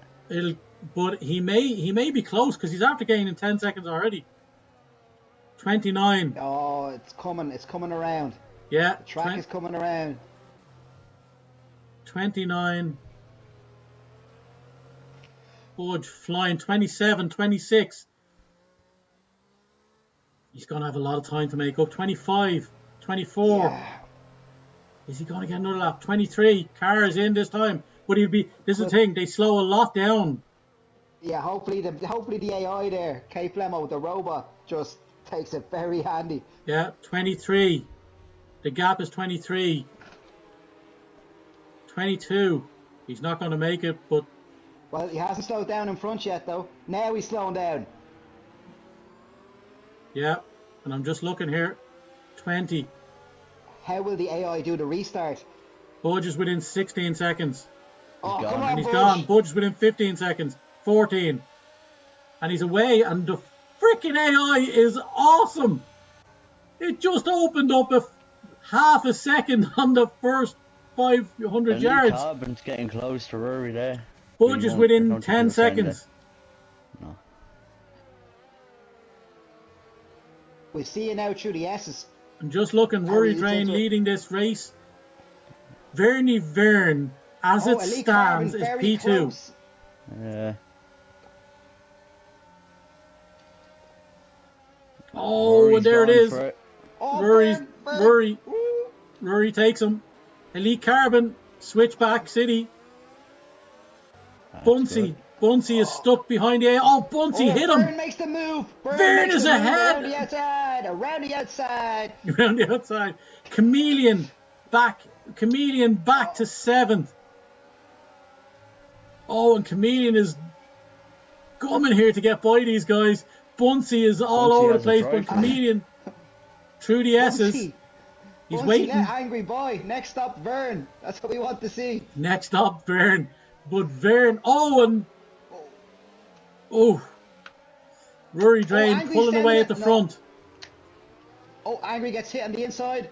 But he may be close because he's after gaining 10 seconds already. 29.
Oh, it's coming around.
Yeah.
The track is coming around.
29. Budge flying 27, 26. He's going to have a lot of time to make up. 25, 24.
Yeah.
Is he going to get another lap? 23. Car is in this time. But he'll be. This is the thing. They slow a lot down.
Yeah, hopefully the AI there, K Flemo, the robot, just takes it very handy.
Yeah, 23. The gap is 23. 22. He's not going to make it, but...
Well, he hasn't slowed down in front yet, though. Now he's slowing down.
Yeah, and I'm just looking here. 20.
How will the AI do the restart?
Budge is within 16 seconds.
Oh,
gone.
come on,
And he's
Budge.
gone. Budge is within 15 seconds. 14. And he's away, and the freaking AI is awesome. It just opened up half a second on the first 500 yards.
Carbon's getting close to Rory there.
Budge is within 10 seconds.
No.
We'll see you now through the S's.
I'm just looking. Rory Drain leading this race. Vern, as it
Elite
stands,
Carbon
is
very
P2.
close.
Yeah.
Oh,
Rory's
and there it
gone
is.
for it.
Oh,
Rory,
Ooh.
Rory takes him. Elite Carbon, switchback City.
That's
Bunsey.
good.
Bunsey is stuck behind the A. Oh, Bunsey hit him.
Vern makes the move.
Vern
makes
is
the move
ahead.
Around the outside. Around the outside.
Around the outside. Chameleon back to 7th. Oh, and Chameleon is coming here to get by these guys. Bunsey is all
Bunsey
over the
has a
place,
drive.
but Chameleon through the S's.
Bunsey.
He's
Bunsey,
waiting.
let angry boy. Next stop, Vern. That's what we want to see.
Next up, Vern. But Vern, Rory Drain
Angry's
pulling
down
away
there.
at the
No.
front.
Oh, Angry gets hit on the inside.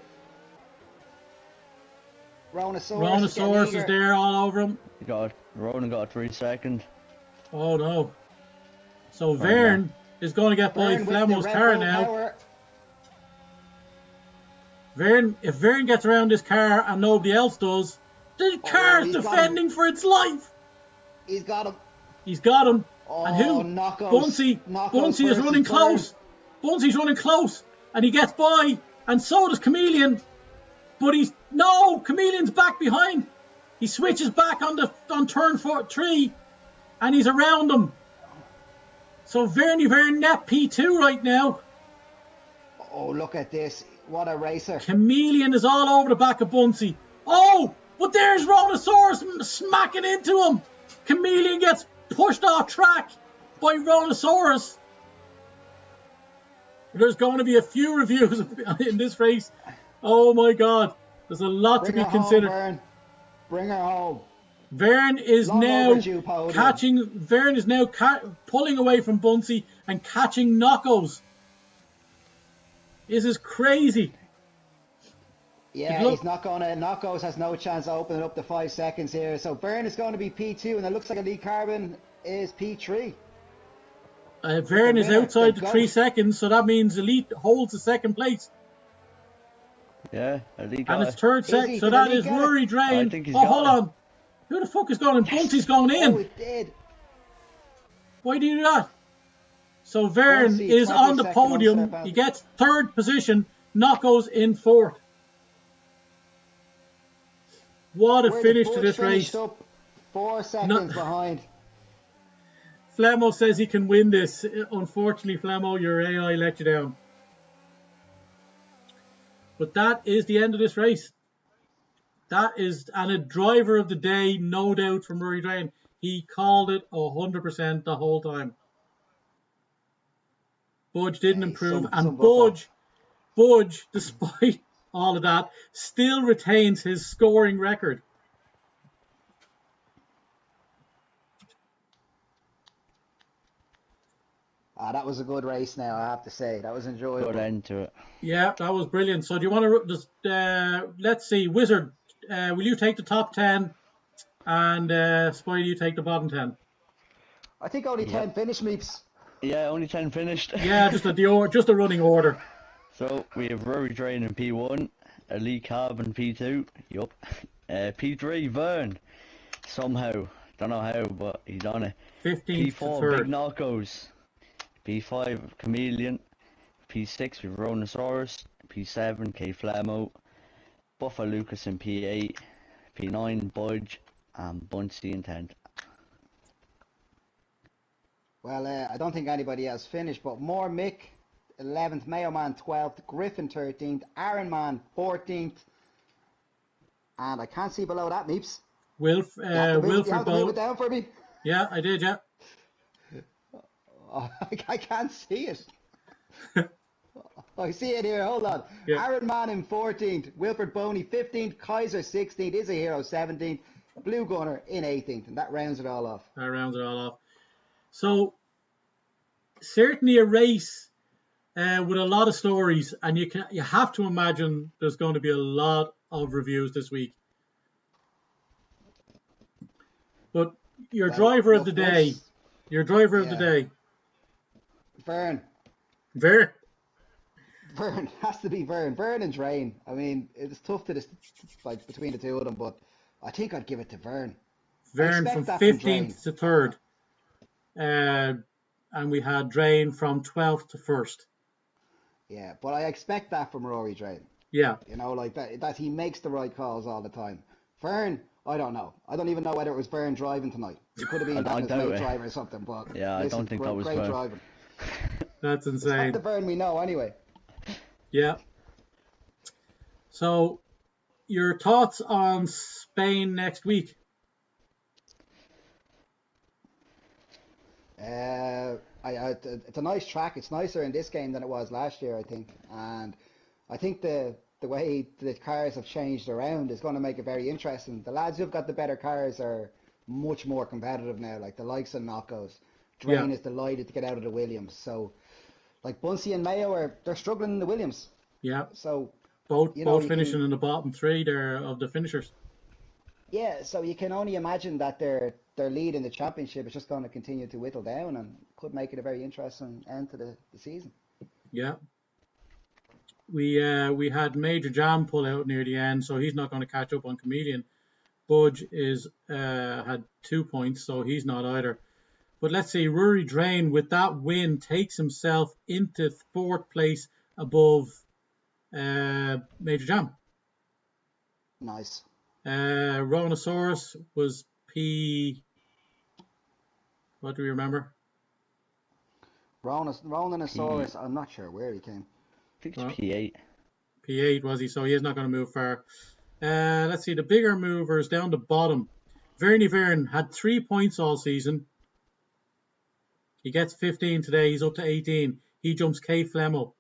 Rhinosaurus is there all over him.
Ronan got 3 seconds.
Oh no. So Vern is going to get by Flemo's car now.
Power.
If Vern gets around this car and nobody else does, the car's
he's got
defending for its life.
He's got him.
He's got him.
Oh,
And who?
Knockos.
Bunsey is running close. Bunsey's running close. And he gets by. And so does Chameleon. But Chameleon's back behind. He switches back on turn 3. And he's around him. So Vern net P2 right now.
Oh, look at this. What a racer.
Chameleon is all over the back of Bunsey. Oh, but there's Rhinosaurus smacking into him. Chameleon gets pushed off track by Rhinosaurus. There's going to be a few reviews in this race. Oh my God. There's a lot to be considered.
Vern. Bring her home.
Vern is now
podium.
pulling away from Bunsey and catching Knockos. This is crazy.
Yeah, he's not going to. Knockos has no chance of opening up the 5 seconds here. So Vern is going to be P2, and it looks like Elite Carbon is P3.
Vern is outside the 3 seconds, so that means Elite holds the second place.
Yeah, Elite
And
got
it's
it.
third second, so that is Rory Drain.
I think he's
Hold
got it.
on. Who the fuck is going in? Bunsey's going in.
Oh, it did.
Why do you do that? So Vern
Bunsey,
is
20
on the
seconds
podium.
on step
He
out.
gets third position. Knockos in fourth. What a
Where
finish
the
to
Bush
this race.
finished up 4 seconds behind.
Flemo says he can win this. Unfortunately, Flemo, your AI let you down. But that is the end of this race. That is, and a driver of the day, no doubt, from Rory Drain. He called it 100% the whole time. Budge didn't improve, and Budge, despite all of that, still retains his scoring record.
That was a good race now, I have to say. That was enjoyable.
Good end to it.
Yeah, that was brilliant. So do you want to just, let's see, Wizard, will you take the top 10 and Spidey, you take the bottom 10?
I think only 10 finished, Meeps.
Yeah, only 10 finished.
Yeah, just the running order.
So we have Rory Drain in P1, Elite Carbon P2, yup. P3, Vern, somehow, don't know how, but he's on it.
15th
P4, Big Knockos. P5, Chameleon. P6 with Rhinosaurus. P7, K Flamo. Buffer Lucas in P8. P9, Budge. And Buncey in 10th.
Well, I don't think anybody else finished, but more Mick, 11th, Mayo Man 12th, Griffin 13th, Aaron Man 14th, and I can't see below that, Meeps.
Wilfred
move it down for me.
Yeah, I did, yeah.
Oh, I can't see it. I see it here, hold on.
Yeah.
Aaron Man in 14th, Wilfred Boney 15th, Kaiser 16th, Is a Hero 17th, Blue Gunner in 18th, and that rounds it all off.
So, certainly a race with a lot of stories, and you have to imagine there's going to be a lot of reviews this week. But your driver of the day
Vern. Vern has to be Vern. Vern and Drain. I mean, it's tough to like between the two of them, but I think I'd give it to Vern.
Vern from 15th to 3rd. And we had Drain from 12th to 1st.
Yeah, but I expect that from Rory Drain.
Yeah.
You know, like that he makes the right calls all the time. Vern, I don't know. I don't even know whether it was Vern driving tonight. It could have been his mate driver or something, but
yeah, I don't think that was
great
Vern.
driving.
That's insane.
It's not the Vern we know anyway.
Yeah. So, your thoughts on Spain next week?
It's a nice track. It's nicer in this game than it was last year, I think. And I think the way the cars have changed around is going to make it very interesting. The lads who've got the better cars are much more competitive now, like the likes of Knockos. Drain is delighted to get out of the Williams. So, like Buncey and Mayo they're struggling in the Williams.
Yeah.
So
both finishing in the bottom 3 there of the finishers.
Yeah, so you can only imagine that their lead in the championship is just going to continue to whittle down and could make it a very interesting end to the season.
Yeah. We had Major Jam pull out near the end, so he's not going to catch up on Chameleon. Budge had 2 points, so he's not either. But let's see, Rory Drain with that win takes himself into 4th place above Major Jam.
Nice.
Rhinosaurus was P. What do we remember?
Rhinosaurus, I'm not sure where he came.
I think it's P8.
P8 was he, so he is not going to move far. Let's see, the bigger movers down the bottom. Vern had 3 points all season. He gets 15 today. He's up to 18. He jumps K Flemo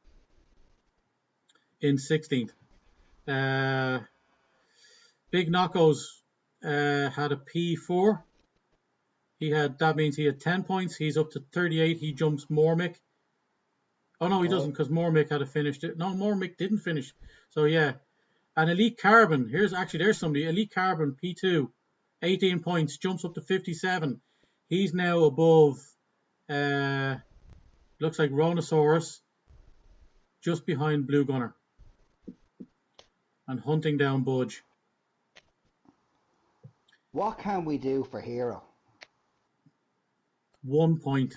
in 16th. Big Knockos had a P4. That means he had 10 points. He's up to 38. He jumps Mormick. Oh, no, he doesn't, because Mormick had finished it. No, Mormick didn't finish. So, yeah. And Elite Carbon. There's somebody. Elite Carbon, P2. 18 points. Jumps up to 57. He's now above, looks like Rhinosaurus. Just behind Blue Gunner. And hunting down Budge.
What can we do for Hero?
1 point.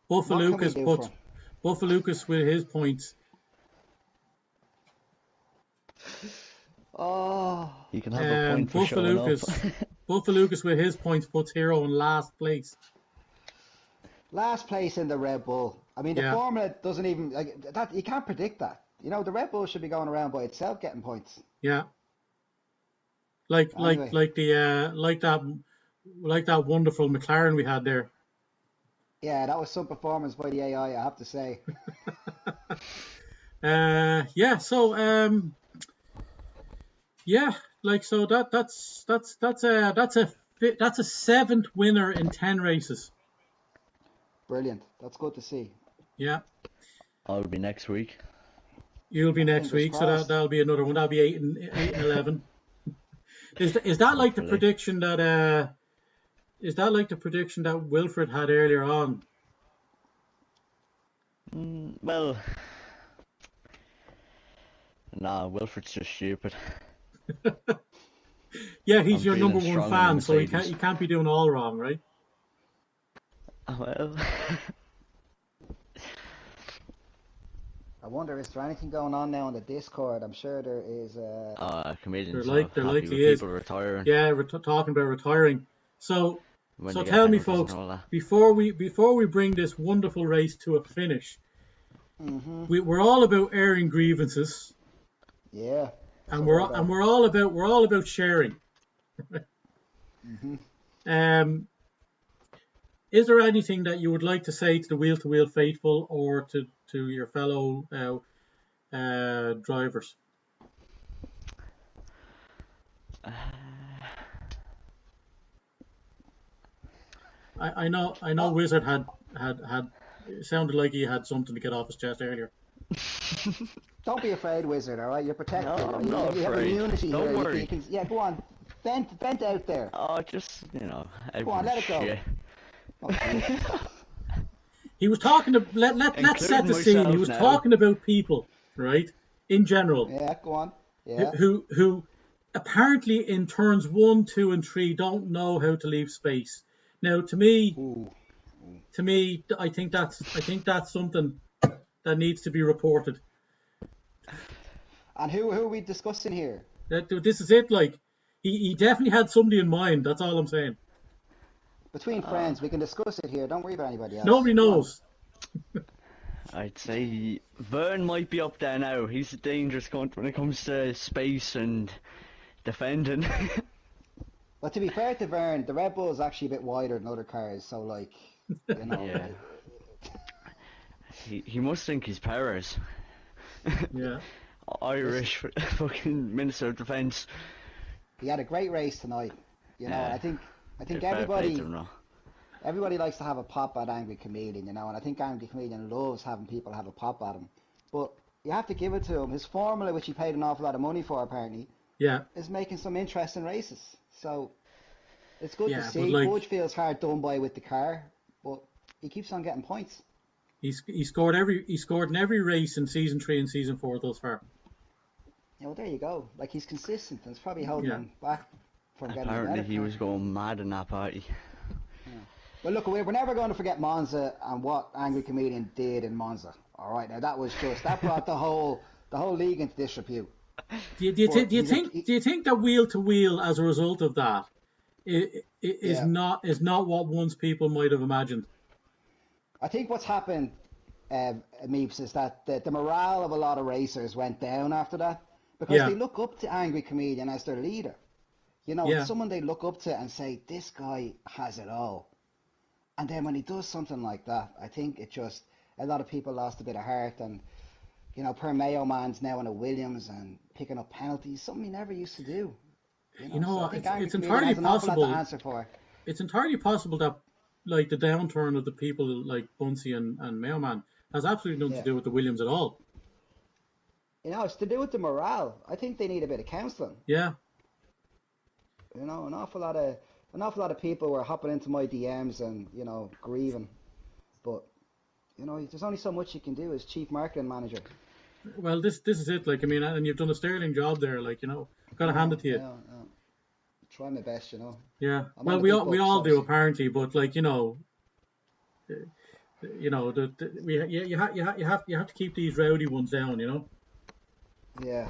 Buffalucas with his points.
Oh,
you can have a point for showing up.
Buffalucas
with his points puts Hero in last place.
Last place in the Red Bull. I mean, the formula doesn't even like that. You can't predict that. You know, the Red Bull should be going around by itself getting points.
Yeah.
Anyway,
like that wonderful McLaren we had there.
yeah, that was some performance by the AI, I have to say.
Yeah. So yeah, like so that's a seventh winner in 10 races.
Brilliant. That's good to see.
Yeah,
I'll be next week.
you'll be next
Fingers
week, so
crossed.
that'll be another one. That'll be 8 and 11. Is that like the
Hopefully.
prediction that Wilfred had earlier on?
Well, nah, Wilfred's just stupid.
Yeah, he's
I'm
your number
feeling
one
strong on the
fan, so he
Mercedes.
can't be doing all wrong, right?
Well,
I wonder, is there anything going on now on the Discord? I'm sure there is.
comedians are
There
happy with
likely is.
people retiring
Yeah, we're talking about retiring. So
when
so
they get
tell me,
penalties and
folks,
all that.
before we bring this wonderful race to a finish,
Mm-hmm.
we're all about airing grievances,
Yeah,
and
so there you go.
we're all about sharing.
Mm-hmm.
Um, is there anything that you would like to say to the wheel to wheel faithful or to your fellow drivers? I know
Oh,
Wizard had it sounded like he had something to get off his chest earlier.
don't be afraid, Wizard. All right, you're
No,
protected.
I'm not
You have
afraid.
immunity
Don't
here.
worry.
Yeah, go on. Vent out there.
Oh, just,
Go on,
everyone's
let it go.
shit.
Oh, Jesus.
He was talking to let's set
Including
the scene. He
myself
was
now.
talking about people, right? In general,
Yeah, go on.
who
Yeah.
who apparently in turns 1, 2, and 3 don't know how to leave space. Now,
Ooh.
I think that's something that needs to be reported.
And who are we discussing here?
This is it. Like he definitely had somebody in mind. That's all I'm saying.
Between
Uh,
friends, we can discuss it here. Don't worry about anybody else.
Nobody
Go on.
knows.
I'd say Vern might be up there now. He's a dangerous cunt when it comes to space and defending.
But to be fair to Vern, the Red Bull is actually a bit wider than other cars, so like, you know,
Yeah. He must think he's Perez.
Yeah.
listen,
Irish fucking Minister of Defence.
he had a great race tonight. You know, and
Yeah.
I think
Fair play to
everybody
him, though.
everybody likes to have a pop at Angry Chameleon, you know, and I think Angry Chameleon loves having people have a pop at him. But you have to give it to him. His formula, which he paid an awful lot of money for apparently,
Yeah.
is making some interesting races. So it's good to
Yeah. But
see.
like
Budge feels hard done by with the car, but he keeps on getting points.
he scored in every race in season 3 and season 4 thus far.
Yeah, well, there you go. Like he's consistent, and it's probably holding
Yeah.
him back from getting a
Apparently
better
he
car.
was going mad in that party.
Yeah. Well, look, we're never going to forget Monza and what Angry Comedian did in Monza. All right, now that brought the whole league into disrepute. But
Do you think that wheel to wheel as a result of that
yeah.
is not what once people might have imagined?
I think what's happened, Meeps, is that the morale of a lot of racers went down after that because
Yeah.
they look up to Angry Comedian as their leader. You know, it's
Yeah.
someone they look up to and say, this guy has it all. And then when he does something like that, I think a lot of people lost a bit of heart. And, you know, per Mayo man's now in a Williams and picking up penalties, something he never used to do.
You
So
know,
I think Angry
it's
Comedian
entirely
has an awful lot to
possible.
answer for.
It's entirely possible that like the downturn of the people like Bunsey and Mailman has absolutely nothing to
Yeah.
do with the Williams at all.
You know, it's to do with the morale. I think they need a bit of counselling.
Yeah.
You know, an awful lot of people were hopping into my DMs and, you know, grieving. But, you know, there's only so much you can do as chief marketing manager.
Well, this is it. Like, I mean, and you've done a sterling job there. Like, you know, gotta hand it to you.
Yeah. Try my best, you know.
Yeah.
I'm on
Well,
the
we
big
all
bucks,
do
obviously.
apparently, but like, you have to keep these rowdy ones down. You know.
Yeah.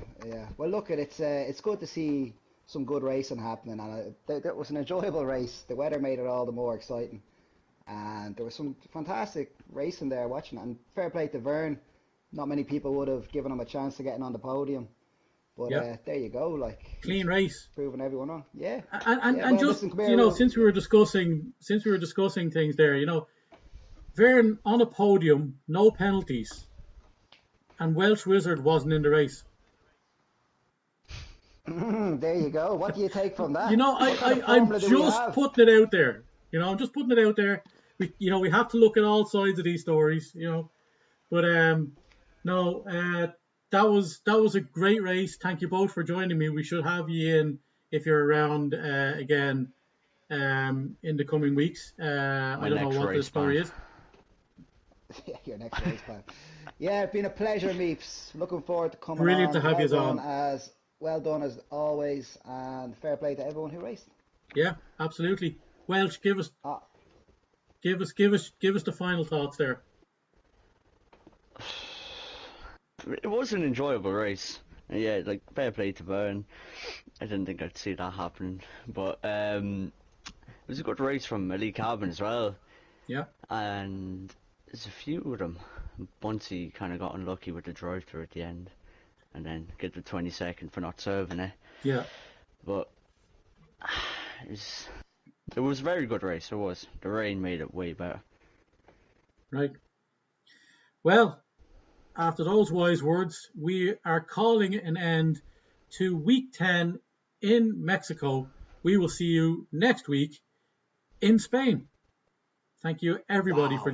Well, look, it's good to see some good racing happening, and that was an enjoyable race. The weather made it all the more exciting, and there was some fantastic racing there watching it. And fair play to Vern. Not many people would have given him a chance to getting on the podium. But
Yeah.
there you go, like
Clean
he's
race.
proving everyone wrong. Yeah,
And
Well,
just,
listen, come here.
since we were discussing things there, Vern on a podium, no penalties, and Welsh Wizard wasn't in the race.
There you go. What do you take from that? What kind of
I'm
formula do we
just
have?
putting it out there. I'm just putting it out there. We have to look at all sides of these stories. But no, that was a great race. Thank you both for joining me. We should have you in if you're around again in the coming weeks. I don't know what the story is.
Yeah, your next race plan. Yeah, it's been a pleasure, Meeps. Looking forward to coming
Brilliant
on.
to have you on.
Well done as always, and fair play to everyone who raced.
Yeah, absolutely. Welsh, give us the final thoughts there.
It was an enjoyable race. Yeah, like fair play to Byrne. I didn't think I'd see that happening, but it was a good race from Elite Carbon as well.
Yeah.
And there's a few of them. Bunsey kind of got unlucky with the drive-through at the end, and then get the 22nd for not serving it.
Yeah.
But it was a very good race. It was. The rain made it way better.
Right. Well, after those wise words, we are calling an end to week 10 in Mexico. We will see you next week in Spain. Thank you, everybody, for